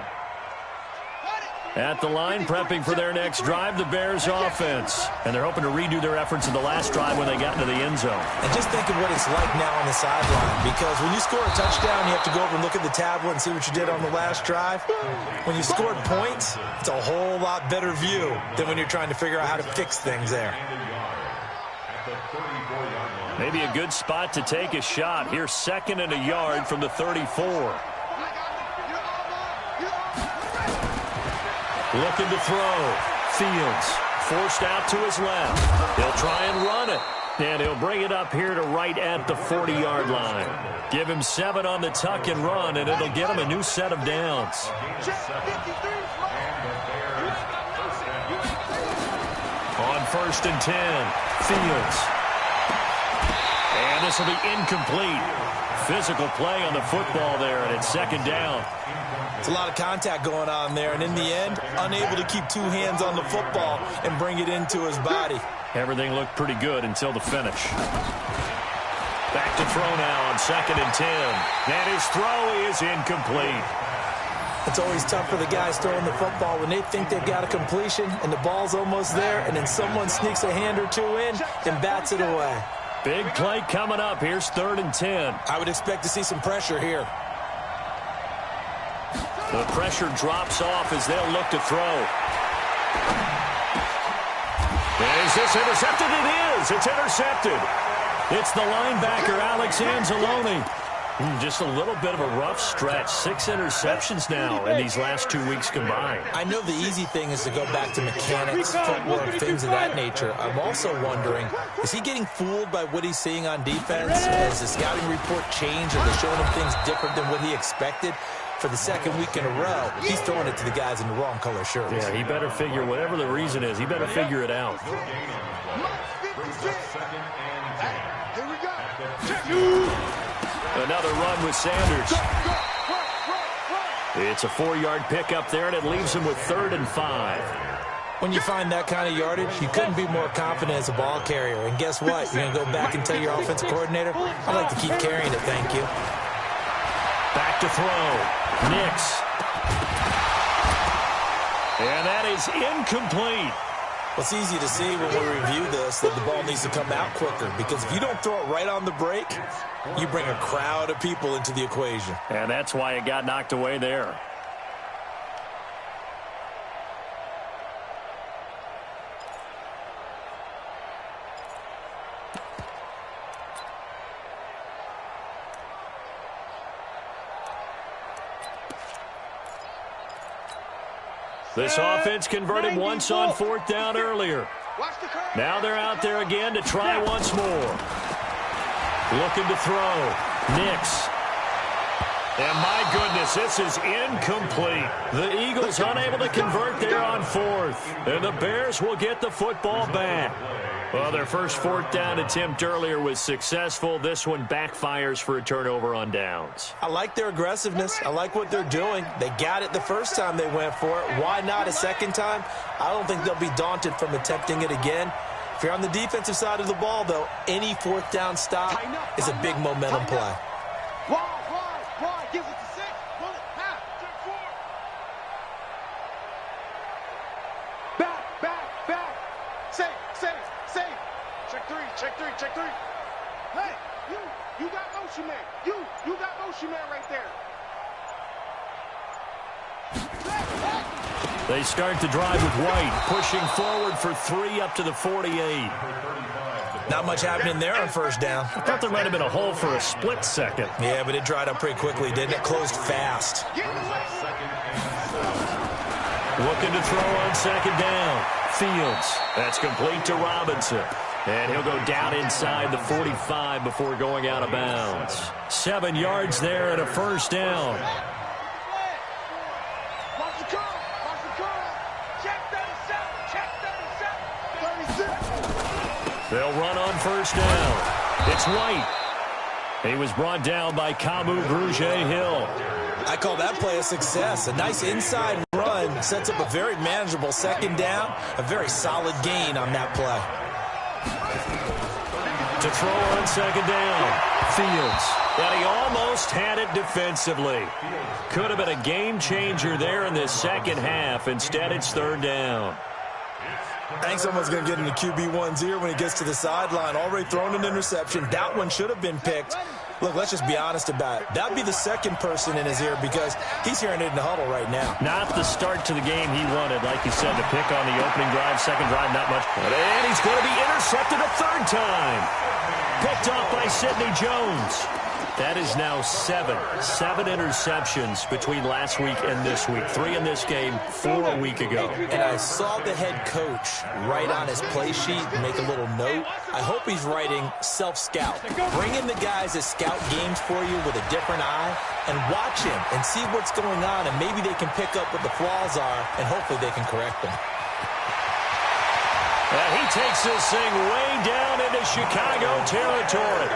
At the line, prepping for their next drive, the Bears offense. And they're hoping to redo their efforts in the last drive when they got into the end zone. And just think of what it's like now on the sideline. Because when you score a touchdown, you have to go over and look at the tablet and see what you did on the last drive. When you scored points, it's a whole lot better view than when you're trying to figure out how to fix things there. Maybe a good spot to take a shot. Here's 2nd and a yard from the 34. Looking to throw. Fields forced out to his left. He'll try and run it. And he'll bring it up here to right at the 40-yard line. Give him 7 on the tuck and run, and it'll get him a new set of downs. On 1st and 10, Fields. And this will be incomplete. Physical play on the football there, and it's 2nd down. It's a lot of contact going on there, and in the end, unable to keep 2 hands on the football and bring it into his body. Everything looked pretty good until the finish. Back to throw now on 2nd and 10. And his throw is incomplete. It's always tough for the guys throwing the football when they think they've got a completion and the ball's almost there, and then someone sneaks a hand or 2 in and bats it away. Big play coming up. Here's 3rd and 10. I would expect to see some pressure here. The pressure drops off as they'll look to throw. Is this intercepted? It is. It's intercepted. It's the linebacker, Alex Anzalone. Just a little bit of a rough stretch. 6 interceptions now in these last 2 weeks combined. I know the easy thing is to go back to mechanics, footwork, things of that nature. I'm also wondering, is he getting fooled by what he's seeing on defense? Has the scouting report changed? Are they showing him things different than what he expected? For the 2nd week in a row, he's throwing it to the guys in the wrong color shirts. Yeah, he better figure, whatever the reason is, he better figure it out. Another run with Sanders. It's a 4-yard pickup there, and it leaves him with 3rd and 5. When you find that kind of yardage, you couldn't be more confident as a ball carrier. And guess what? You're going to go back and tell your offensive coordinator, I'd like to keep carrying it, thank you. Back to throw. Nix. And that is incomplete. Well, it's easy to see when we review this that the ball needs to come out quicker, because if you don't throw it right on the break, you bring a crowd of people into the equation. And that's why it got knocked away there. This offense converted once on 4th down earlier. Now they're out there again to try once more. Looking to throw. Nix. And my goodness, this is incomplete. The Eagles unable to convert there on 4th. And the Bears will get the football back. Well, their first 4th down attempt earlier was successful. This one backfires for a turnover on downs. I like their aggressiveness. I like what they're doing. They got it the first time they went for it. Why not a second time? I don't think they'll be daunted from attempting it again. If you're on the defensive side of the ball, though, any 4th down stop is a big momentum play. Gives it to 6. Pull it. Half. Check 4. Back. Safe. Check 3. Hey, you got motion man. You got motion man right there. They start the drive with White, pushing forward for 3 up to the 48. Not much happening there on 1st down. I thought there might have been a hole for a split second. Yeah, but it dried up pretty quickly, didn't it? Closed fast. Looking to throw on 2nd down. Fields. That's complete to Robinson. And he'll go down inside the 45 before going out of bounds. 7 yards there and a 1st down. Watch the curl. Check 37. They'll run on 1st down. It's White. He was brought down by Kamu Grugier-Hill. I call that play a success. A nice inside run sets up a very manageable 2nd down. A very solid gain on that play. To throw on second down. Fields. And he almost had it defensively. Could have been a game changer there in this second half. Instead, it's third down. I think someone's going to get into QB1's ear when he gets to the sideline. Already thrown an interception. That one should have been picked. Look, let's just be honest about it. That would be the second person in his ear because he's hearing it in the huddle right now. Not the start to the game he wanted. Like you said, the pick on the opening drive, second drive, not much. And he's going to be intercepted a third time. Picked off by Sidney Jones. That is now seven interceptions between last week and this week. 3 in this game, 4 a week ago. And I saw the head coach write on his play sheet and make a little note. I hope he's writing self-scout. Bring in the guys that scout games for you with a different eye and watch him and see what's going on, and maybe they can pick up what the flaws are, and hopefully they can correct them. And he takes this thing way down into Chicago territory.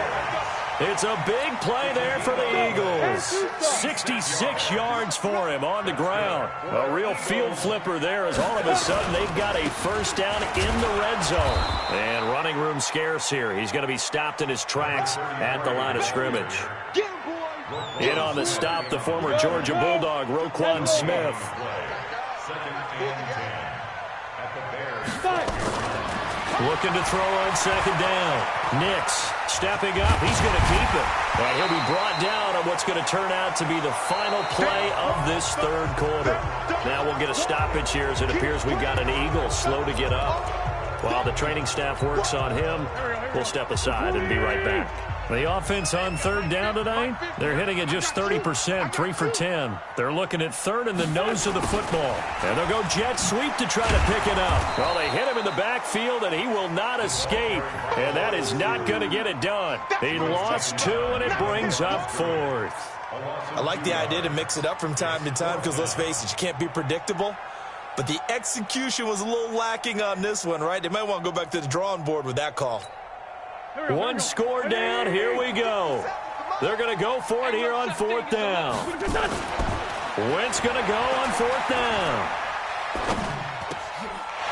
It's a big play there for the Eagles. 66 yards for him on the ground. A real field flipper there as all of a sudden they've got a first down in the red zone. And running room scarce here. He's going to be stopped in his tracks at the line of scrimmage. In on the stop, the former Georgia Bulldog, Roquan Smith. Looking to throw on second down. Nix stepping up. He's going to keep it. And he'll be brought down on what's going to turn out to be the final play of this third quarter. Now we'll get a stoppage here as it appears we've got an Eagle slow to get up. While the training staff works on him, we'll step aside and be right back. The offense on third down tonight, they're hitting at just 30%, 3 for 10. They're looking at third in the nose of the football. And they'll go jet sweep to try to pick it up. Well, they hit him in the backfield, and he will not escape. And that is not going to get it done. He lost 2, and it brings up 4th. I like the idea to mix it up from time to time because, let's face it, you can't be predictable. But the execution was a little lacking on this one, right? They might want to go back to the drawing board with that call. One score down. Here we go. They're going to go for it here on 4th down. Wentz going to go on 4th down.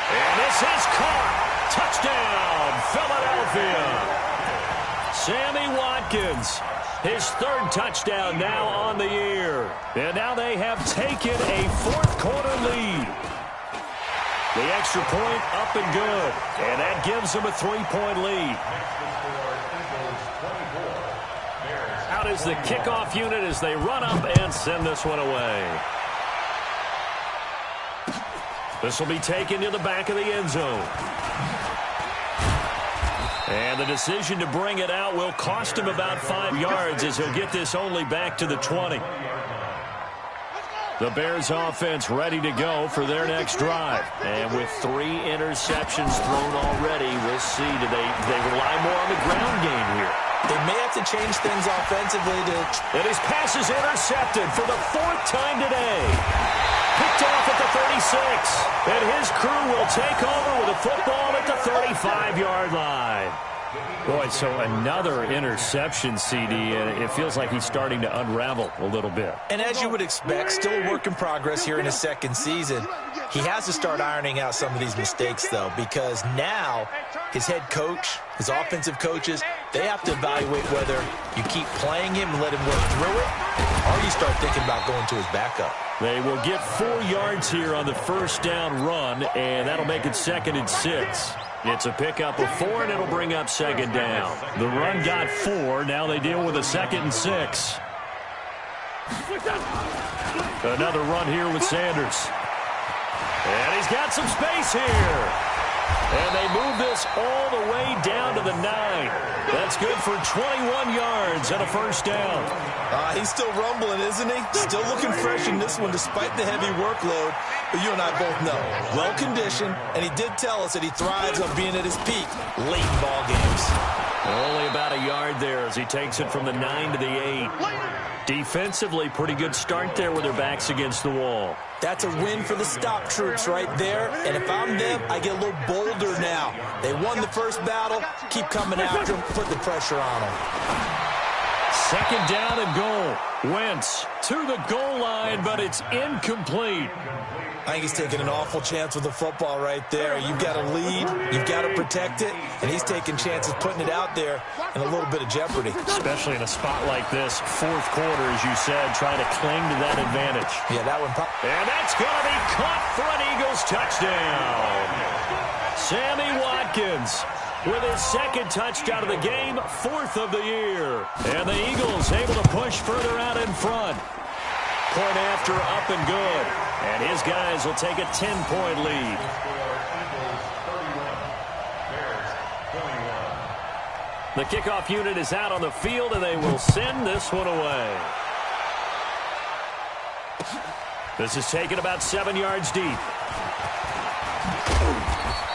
And this is caught. Touchdown, Philadelphia. Sammy Watkins, his 3rd touchdown now on the year. And now they have taken a 4th quarter lead. The extra point up and good. And that gives them a 3-point lead. Out is the kickoff unit as they run up and send this one away. This will be taken to the back of the end zone. And the decision to bring it out will cost him about 5 yards as he'll get this only back to the 20. The Bears offense ready to go for their next drive. And with 3 interceptions thrown already, we'll see. Do they rely more on the ground game here? They may have to change things offensively to... And his pass is intercepted for the 4th time today. Picked off at the 36. And his crew will take over with a football at the 35-yard line. Boy, so another interception, CD, and it feels like he's starting to unravel a little bit. And as you would expect, still a work in progress here in his 2nd season. He has to start ironing out some of these mistakes, though, because now his head coach, his offensive coaches, they have to evaluate whether you keep playing him and let him work through it, or you start thinking about going to his backup. They will get 4 yards here on the first down run, and that'll make it 2nd and 6. It's a pickup of 4, and it'll bring up 2nd down. The run got 4. Now they deal with a 2nd and 6. Another run here with Sanders. And he's got some space here. And they move this all the way down to the 9. That's good for 21 yards and a first down. He's still rumbling, isn't he? Still looking fresh in this one despite the heavy workload. But you and I both know, well-conditioned, and he did tell us that he thrives on being at his peak late in ball games. Only about a yard there as he takes it from the 9 to the 8. Defensively, pretty good start there with their backs against the wall. That's a win for the stop troops right there. And if I'm them, I get a little bolder now. They won the first battle. Keep coming after them. Put the pressure on them. 2nd down and goal. Wentz to the goal line, but it's incomplete. I think he's taking an awful chance with the football right there. You've got to lead, you've got to protect it, and he's taking chances putting it out there in a little bit of jeopardy. Especially in a spot like this, fourth quarter, as you said, trying to cling to that advantage. Yeah, that one. And that's going to be caught for an Eagles touchdown. Sammy Watkins with his second touchdown of the game, fourth of the year. And the Eagles able to push further out in front. Point after up and good. And his guys will take a 10-point lead. The kickoff unit is out on the field, and they will send this one away. This is taken about 7 yards deep.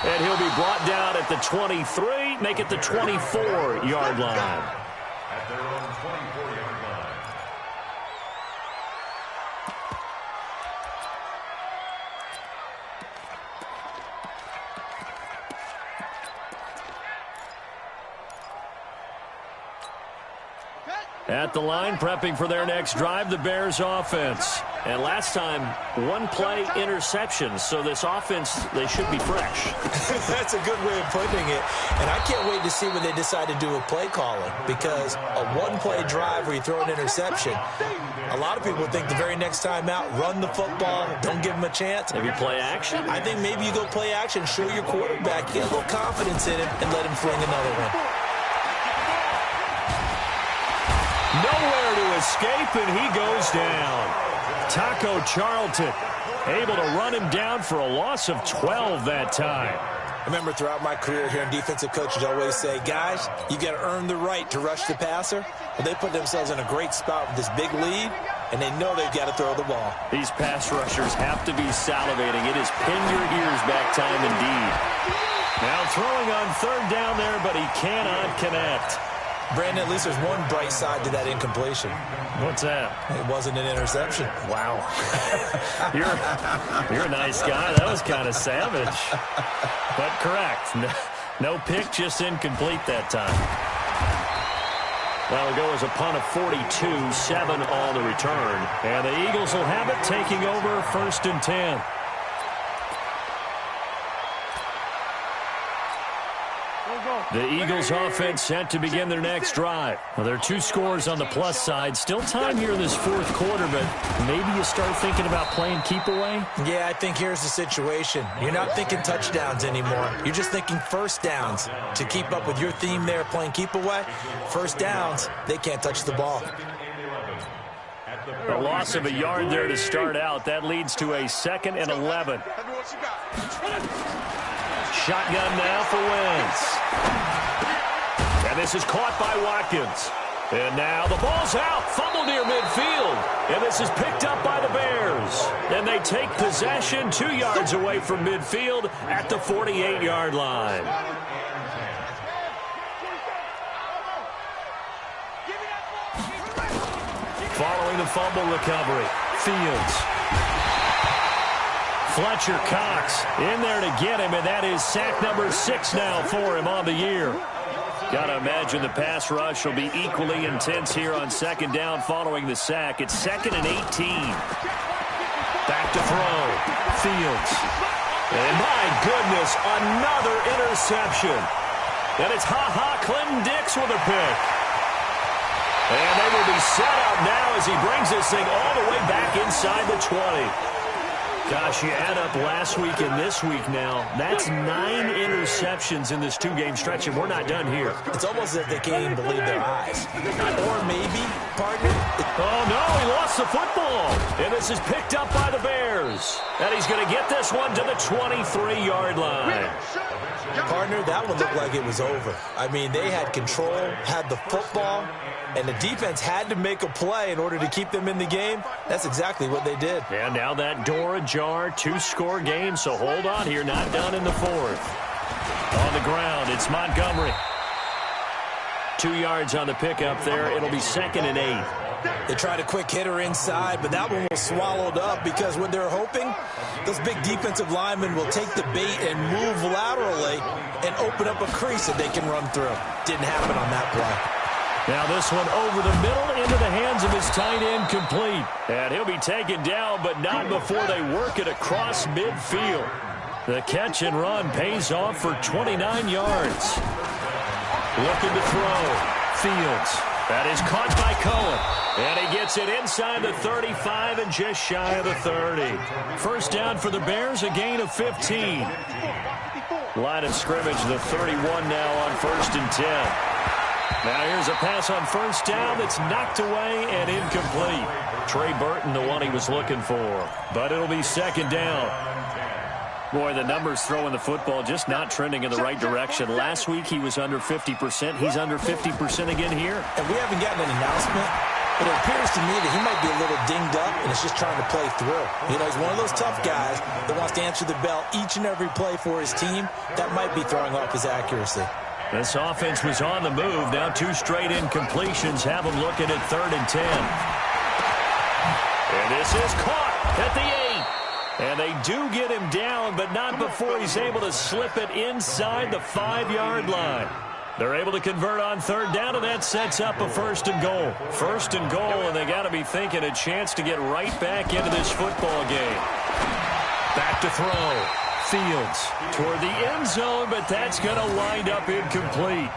And he'll be brought down at the 23, make it the 24-yard line. At their own 24-yard line. At the line, prepping for their next drive, the Bears offense. And last time, one-play interception. So this offense, they should be fresh. That's a good way of putting it. And I can't wait to see when they decide to do a play calling. Because a one-play drive where you throw an interception, a lot of people think the very next time out, run the football, don't give them a chance. Maybe play action? I think maybe you go play action, show your quarterback, get a little confidence in him, and let him fling another one. Nowhere to escape, and he goes down. Taco Charlton able to run him down for a loss of 12 that time. I remember throughout my career here in defensive coaches always say, guys, you got to earn the right to rush the passer. Well, they put themselves in a great spot with this big lead, and they know they've got to throw the ball. These pass rushers have to be salivating. It is pin your ears back time indeed. Now throwing on third down there, but he cannot connect. Brandon, at least there's one bright side to that incompletion. What's that? It wasn't an interception. Wow. You're a nice guy. That was kind of savage. But correct. No pick, just incomplete that time. That'll go as a punt of 42, 7 on the return. And the Eagles will have it, taking over 1st and 10. The Eagles offense set to begin their next drive. Well, there are 2 scores on the plus side. Still time here in this fourth quarter, but maybe you start thinking about playing keep away? Yeah, I think here's the situation. You're not thinking touchdowns anymore. You're just thinking first downs. To keep up with your theme there, playing keep away, first downs, they can't touch the ball. A loss of a yard there to start out. That leads to a 2nd and 11. Shotgun now for Wentz. And this is caught by Watkins. And now the ball's out. Fumble near midfield. And this is picked up by the Bears. And they take possession 2 yards away from midfield at the 48-yard line. Following the fumble recovery, Fields. Fletcher Cox in there to get him, and that is sack number 6 now for him on the year. Got to imagine the pass rush will be equally intense here on 2nd down following the sack. It's 2nd and 18. Back to throw. Fields. And my goodness, another interception. And it's Clinton Dix with a pick. And they will be set up now as he brings this thing all the way back inside the 20. Gosh, you add up last week and this week now, that's 9 interceptions in this 2-game stretch, and we're not done here. It's almost as if they can't even believe their eyes. Or maybe, partner. Oh, no, he lost the football. And this is picked up by the Bears. And he's going to get this one to the 23-yard line. Partner, that one looked like it was over. I mean, they had control, had the football, and the defense had to make a play in order to keep them in the game. That's exactly what they did. And now that door ajar, 2-score game, so hold on here, not done in the 4th. On the ground, it's Montgomery. 2 yards on the pickup there. It'll be 2nd and 8. They tried a quick hitter inside, but that one was swallowed up because what they're hoping, those big defensive linemen will take the bait and move laterally and open up a crease that they can run through. Didn't happen on that play. Now this one over the middle into the hands of his tight end, complete. And he'll be taken down, but not before they work it across midfield. The catch and run pays off for 29 yards. Looking to throw. Fields. That is caught by Cohen. And he gets it inside the 35 and just shy of the 30. First down for the Bears, a gain of 15. Line of scrimmage, the 31 now on 1st and 10. Now here's a pass on first down that's knocked away and incomplete. Trey Burton, the one he was looking for. But it'll be 2nd down. Boy, the numbers throwing the football just not trending in the right direction. Last week he was under 50%. He's under 50% again here. And we haven't gotten an announcement, but it appears to me that he might be a little dinged up and is just trying to play through. You know, he's one of those tough guys that wants to answer the bell each and every play for his team. That might be throwing off his accuracy. This offense was on the move. Now 2 straight incompletions have them looking at 3rd and 10. And this is caught at the 8. And they do get him down, but not before he's able to slip it inside the 5-yard line. They're able to convert on 3rd down, and that sets up a 1st and goal. 1st and goal, and they got to be thinking a chance to get right back into this football game. Back to throw. Fields toward the end zone, but that's going to wind up incomplete.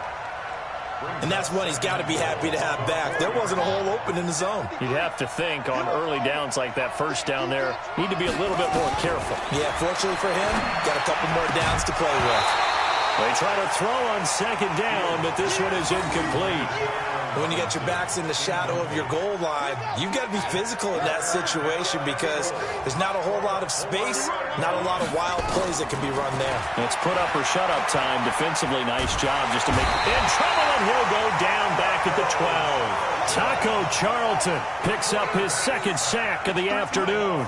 And that's one he's got to be happy to have back. There wasn't a hole open in the zone. You'd have to think on early downs like that first down there, need to be a little bit more careful. Yeah, fortunately for him, got a couple more downs to play with. They try to throw on 2nd down, but this one is incomplete. When you got your backs in the shadow of your goal line, you've got to be physical in that situation because there's not a whole lot of space, not a lot of wild plays that can be run there. It's put up or shut up time. Defensively, nice job just to make it in trouble, and he'll go down back at the 12. Taco Charlton picks up his 2nd sack of the afternoon.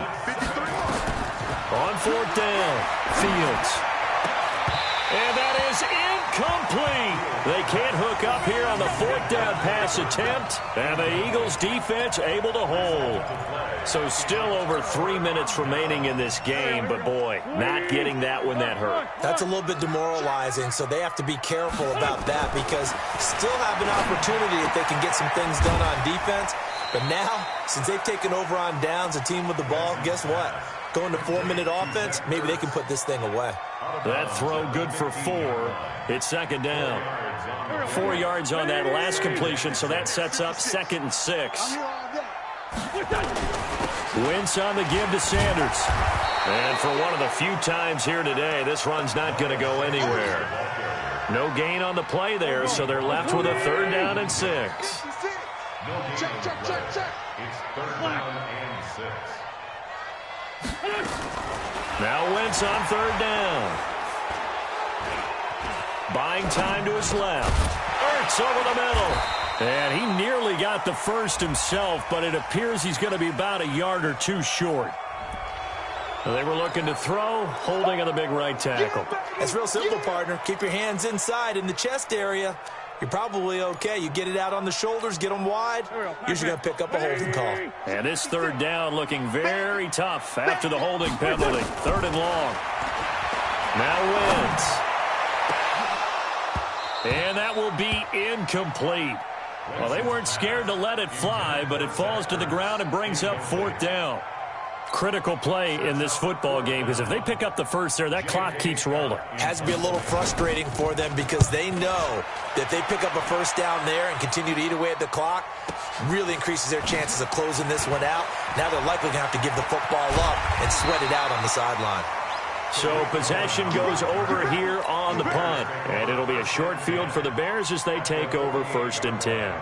On 4th down, Fields. And that is incomplete. They can't hook up here on the 4th down pass attempt. And the Eagles defense able to hold. So still over 3 minutes remaining in this game. But boy, not getting that one that hurt. That's a little bit demoralizing. So they have to be careful about that because still have an opportunity if they can get some things done on defense. But now, since they've taken over on downs, a team with the ball, guess what? Going to 4-minute offense, maybe they can put this thing away. That throw good for 4. It's 2nd down. 4 yards on that last completion, so that sets up 2nd and 6. Wentz on the give to Sanders. And for one of the few times here today, this run's not going to go anywhere. No gain on the play there, so they're left with a 3rd down and 6. Check. It's 3rd down and 6. Now Wentz on 3rd down. Buying time to his left. Ertz over the middle. And he nearly got the first himself, but it appears he's going to be about a yard or 2 short. They were looking to throw, holding on the big right tackle. It's real simple, partner. Keep your hands inside in the chest area. You're probably okay. You get it out on the shoulders, get them wide. Usually going to pick up a holding call. And this 3rd down looking very tough after the holding penalty. 3rd and long. Now Wentz. And that will be incomplete. Well, they weren't scared to let it fly, but it falls to the ground and brings up 4th down. Critical play in this football game because if they pick up the first there, that clock keeps rolling. Has to be a little frustrating for them because they know that if they pick up a first down there and continue to eat away at the clock, really increases their chances of closing this one out. Now they're likely going to have to give the football up and sweat it out on the sideline. So possession goes over here on the punt. And it'll be a short field for the Bears as they take over 1st and 10.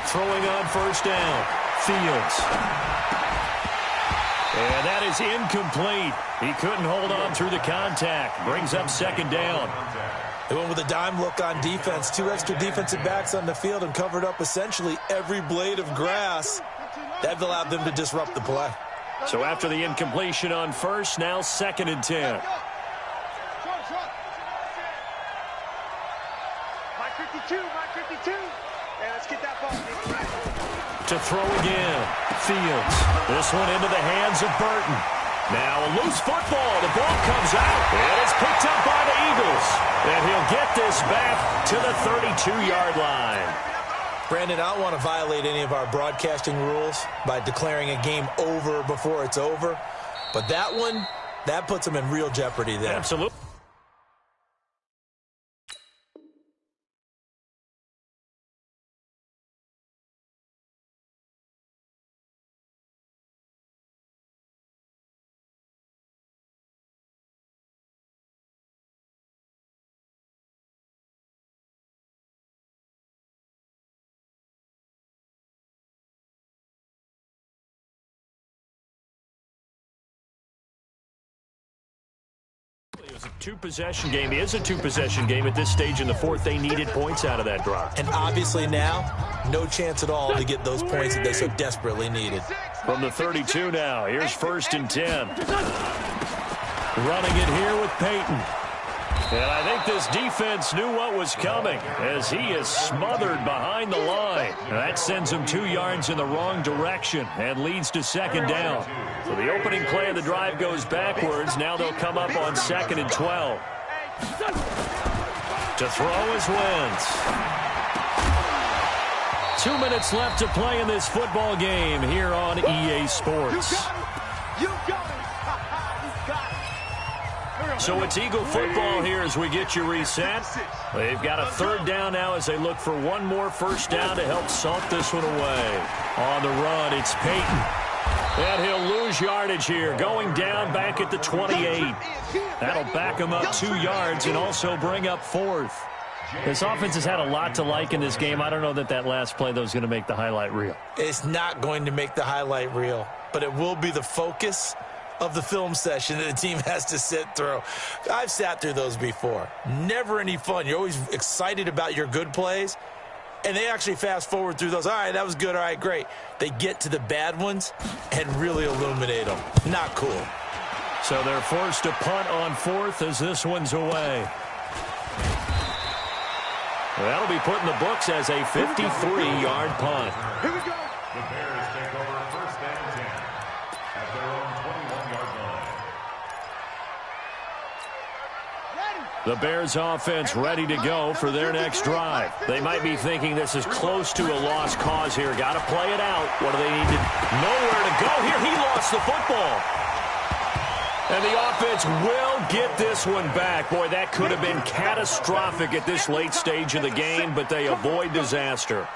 Throwing on 1st down. Fields. And that is incomplete. He couldn't hold on through the contact. Brings up 2nd down. They went with a dime look on defense. 2 extra defensive backs on the field and covered up essentially every blade of grass. That allowed them to disrupt the play. So after the incompletion on 1st, now 2nd and 10. Mike 52. And let's get that ball. To throw again. Fields. This one into the hands of Burton. Now a loose football. The ball comes out, and it's picked up by the Eagles. And he'll get this back to the 32-yard line. Brandon, I don't want to violate any of our broadcasting rules by declaring a game over before it's over. But that one, that puts them in real jeopardy there. Absolutely. It's a two-possession game. It is a two-possession game at this stage in the fourth. They needed points out of that drive. And obviously now, no chance at all to get those points that they so desperately needed. From the 32 now, here's 1st and 10. Running it here with Peyton. And I think this defense knew what was coming as he is smothered behind the line. And that sends him 2 yards in the wrong direction and leads to 2nd down. So the opening play of the drive goes backwards. Now they'll come up on 2nd and 12. To throw is Wentz. 2 minutes left to play in this football game here on EA Sports. You got it. So it's Eagle football here as we get you reset. They've got a 3rd down now as they look for one more 1st down to help salt this one away. On the run, it's Peyton. And he'll lose yardage here, going down back at the 28. That'll back him up 2 yards and also bring up 4th. This offense has had a lot to like in this game. I don't know that last play, though, is going to make the highlight reel. It's not going to make the highlight reel, but it will be the focus of the film session that the team has to sit through. I've sat through those before. Never any fun. You're always excited about your good plays, and they actually fast forward through those. All right, that was good. All right, great. They get to the bad ones and really illuminate them. Not cool. So they're forced to punt on 4th as this one's away. That'll be put in the books as a 53-yard punt. Here we go. The Bears take over 1st and 10 at their own 21-yard line. The Bears offense ready to go for their next drive. They might be thinking this is close to a lost cause here. Got to play it out. What do they need to? Nowhere to go here. He lost the football. And the offense will get this one back. Boy, that could have been catastrophic at this late stage of the game, but they avoid disaster.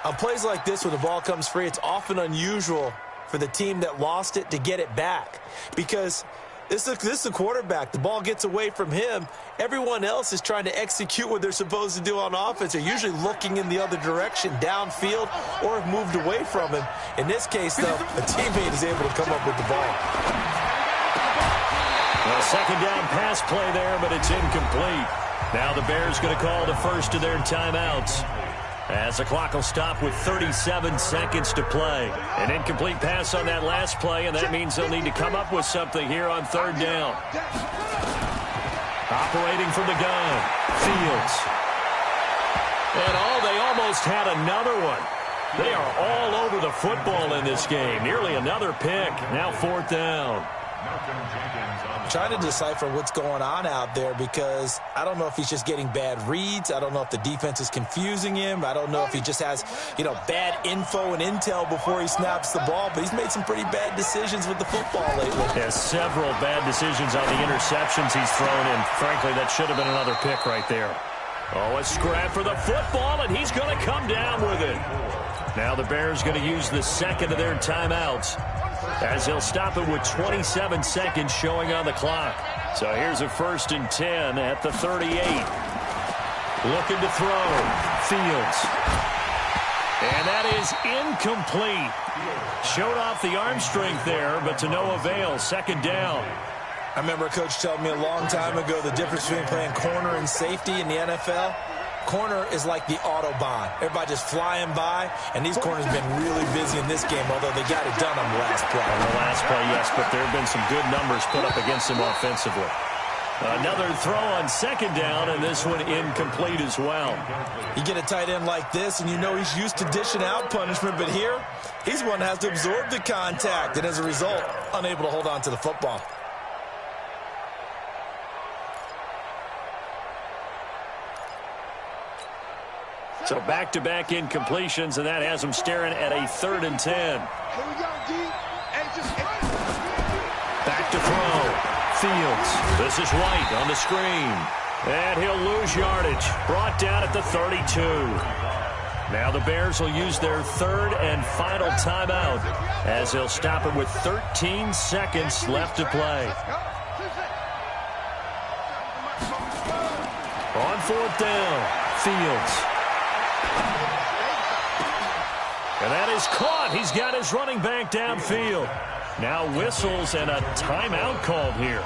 On plays like this where the ball comes free, it's often unusual for the team that lost it to get it back because this is the quarterback. The ball gets away from him. Everyone else is trying to execute what they're supposed to do on offense. They're usually looking in the other direction, downfield, or have moved away from him. In this case, though, a teammate is able to come up with the ball. A 2nd down pass play there, but it's incomplete. Now the Bears going to call the first of their timeouts as the clock will stop with 37 seconds to play. An incomplete pass on that last play, and that means they'll need to come up with something here on 3rd down. Operating from the gun, Fields. And they almost had another one. They are all over the football in this game. Nearly another pick. Now 4th down. Trying to decipher what's going on out there because I don't know if he's just getting bad reads. I don't know if the defense is confusing him. I don't know if he just has, bad info and intel before he snaps the ball. But he's made some pretty bad decisions with the football lately. Yeah, several bad decisions on the interceptions he's thrown in. Frankly, that should have been another pick right there. Oh, a scrap for the football, and he's going to come down with it. Now the Bears going to use the 2nd of their timeouts, as they'll stop it with 27 seconds showing on the clock. So here's a 1st and 10 at the 38. Looking to throw. Fields. And that is incomplete. Showed off the arm strength there, but to no avail. 2nd down. I remember a coach telling me a long time ago the difference between playing corner and safety in the NFL. Corner is like the Autobahn. Everybody just flying by, and these corners have been really busy in this game, although they got it done on the last play. On the last play, yes, but there have been some good numbers put up against them offensively. Another throw on second down, and this one incomplete as well. You get a tight end like this, and you know he's used to dishing out punishment, but here, he's one that has to absorb the contact, and as a result, unable to hold on to the football. So back-to-back incompletions, and that has him staring at a 3rd and 10. Here we go, D. Hey, just Back to throw. Fields. This is White on the screen. And he'll lose yardage. Brought down at the 32. Now the Bears will use their 3rd and final timeout as they'll stop it with 13 seconds left to play. On 4th down, Fields. And that is caught. He's got his running back downfield. Now whistles and a timeout called here.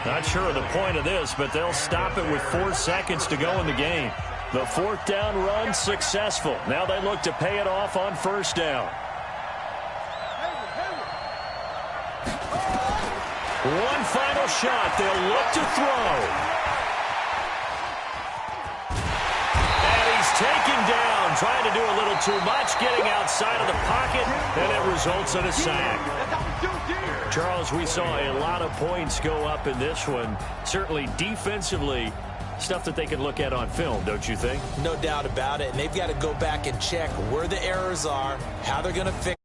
Not sure of the point of this, but they'll stop it with 4 seconds to go in the game. The 4th down run successful. Now they look to pay it off on 1st down. One final shot. They'll look to throw. And he's taken down, trying to do a little too much, getting outside of the pocket, and it results in a sack. Charles, we saw a lot of points go up in this one. Certainly defensively, stuff that they can look at on film, don't you think? No doubt about it, and they've got to go back and check where the errors are, how they're going to fix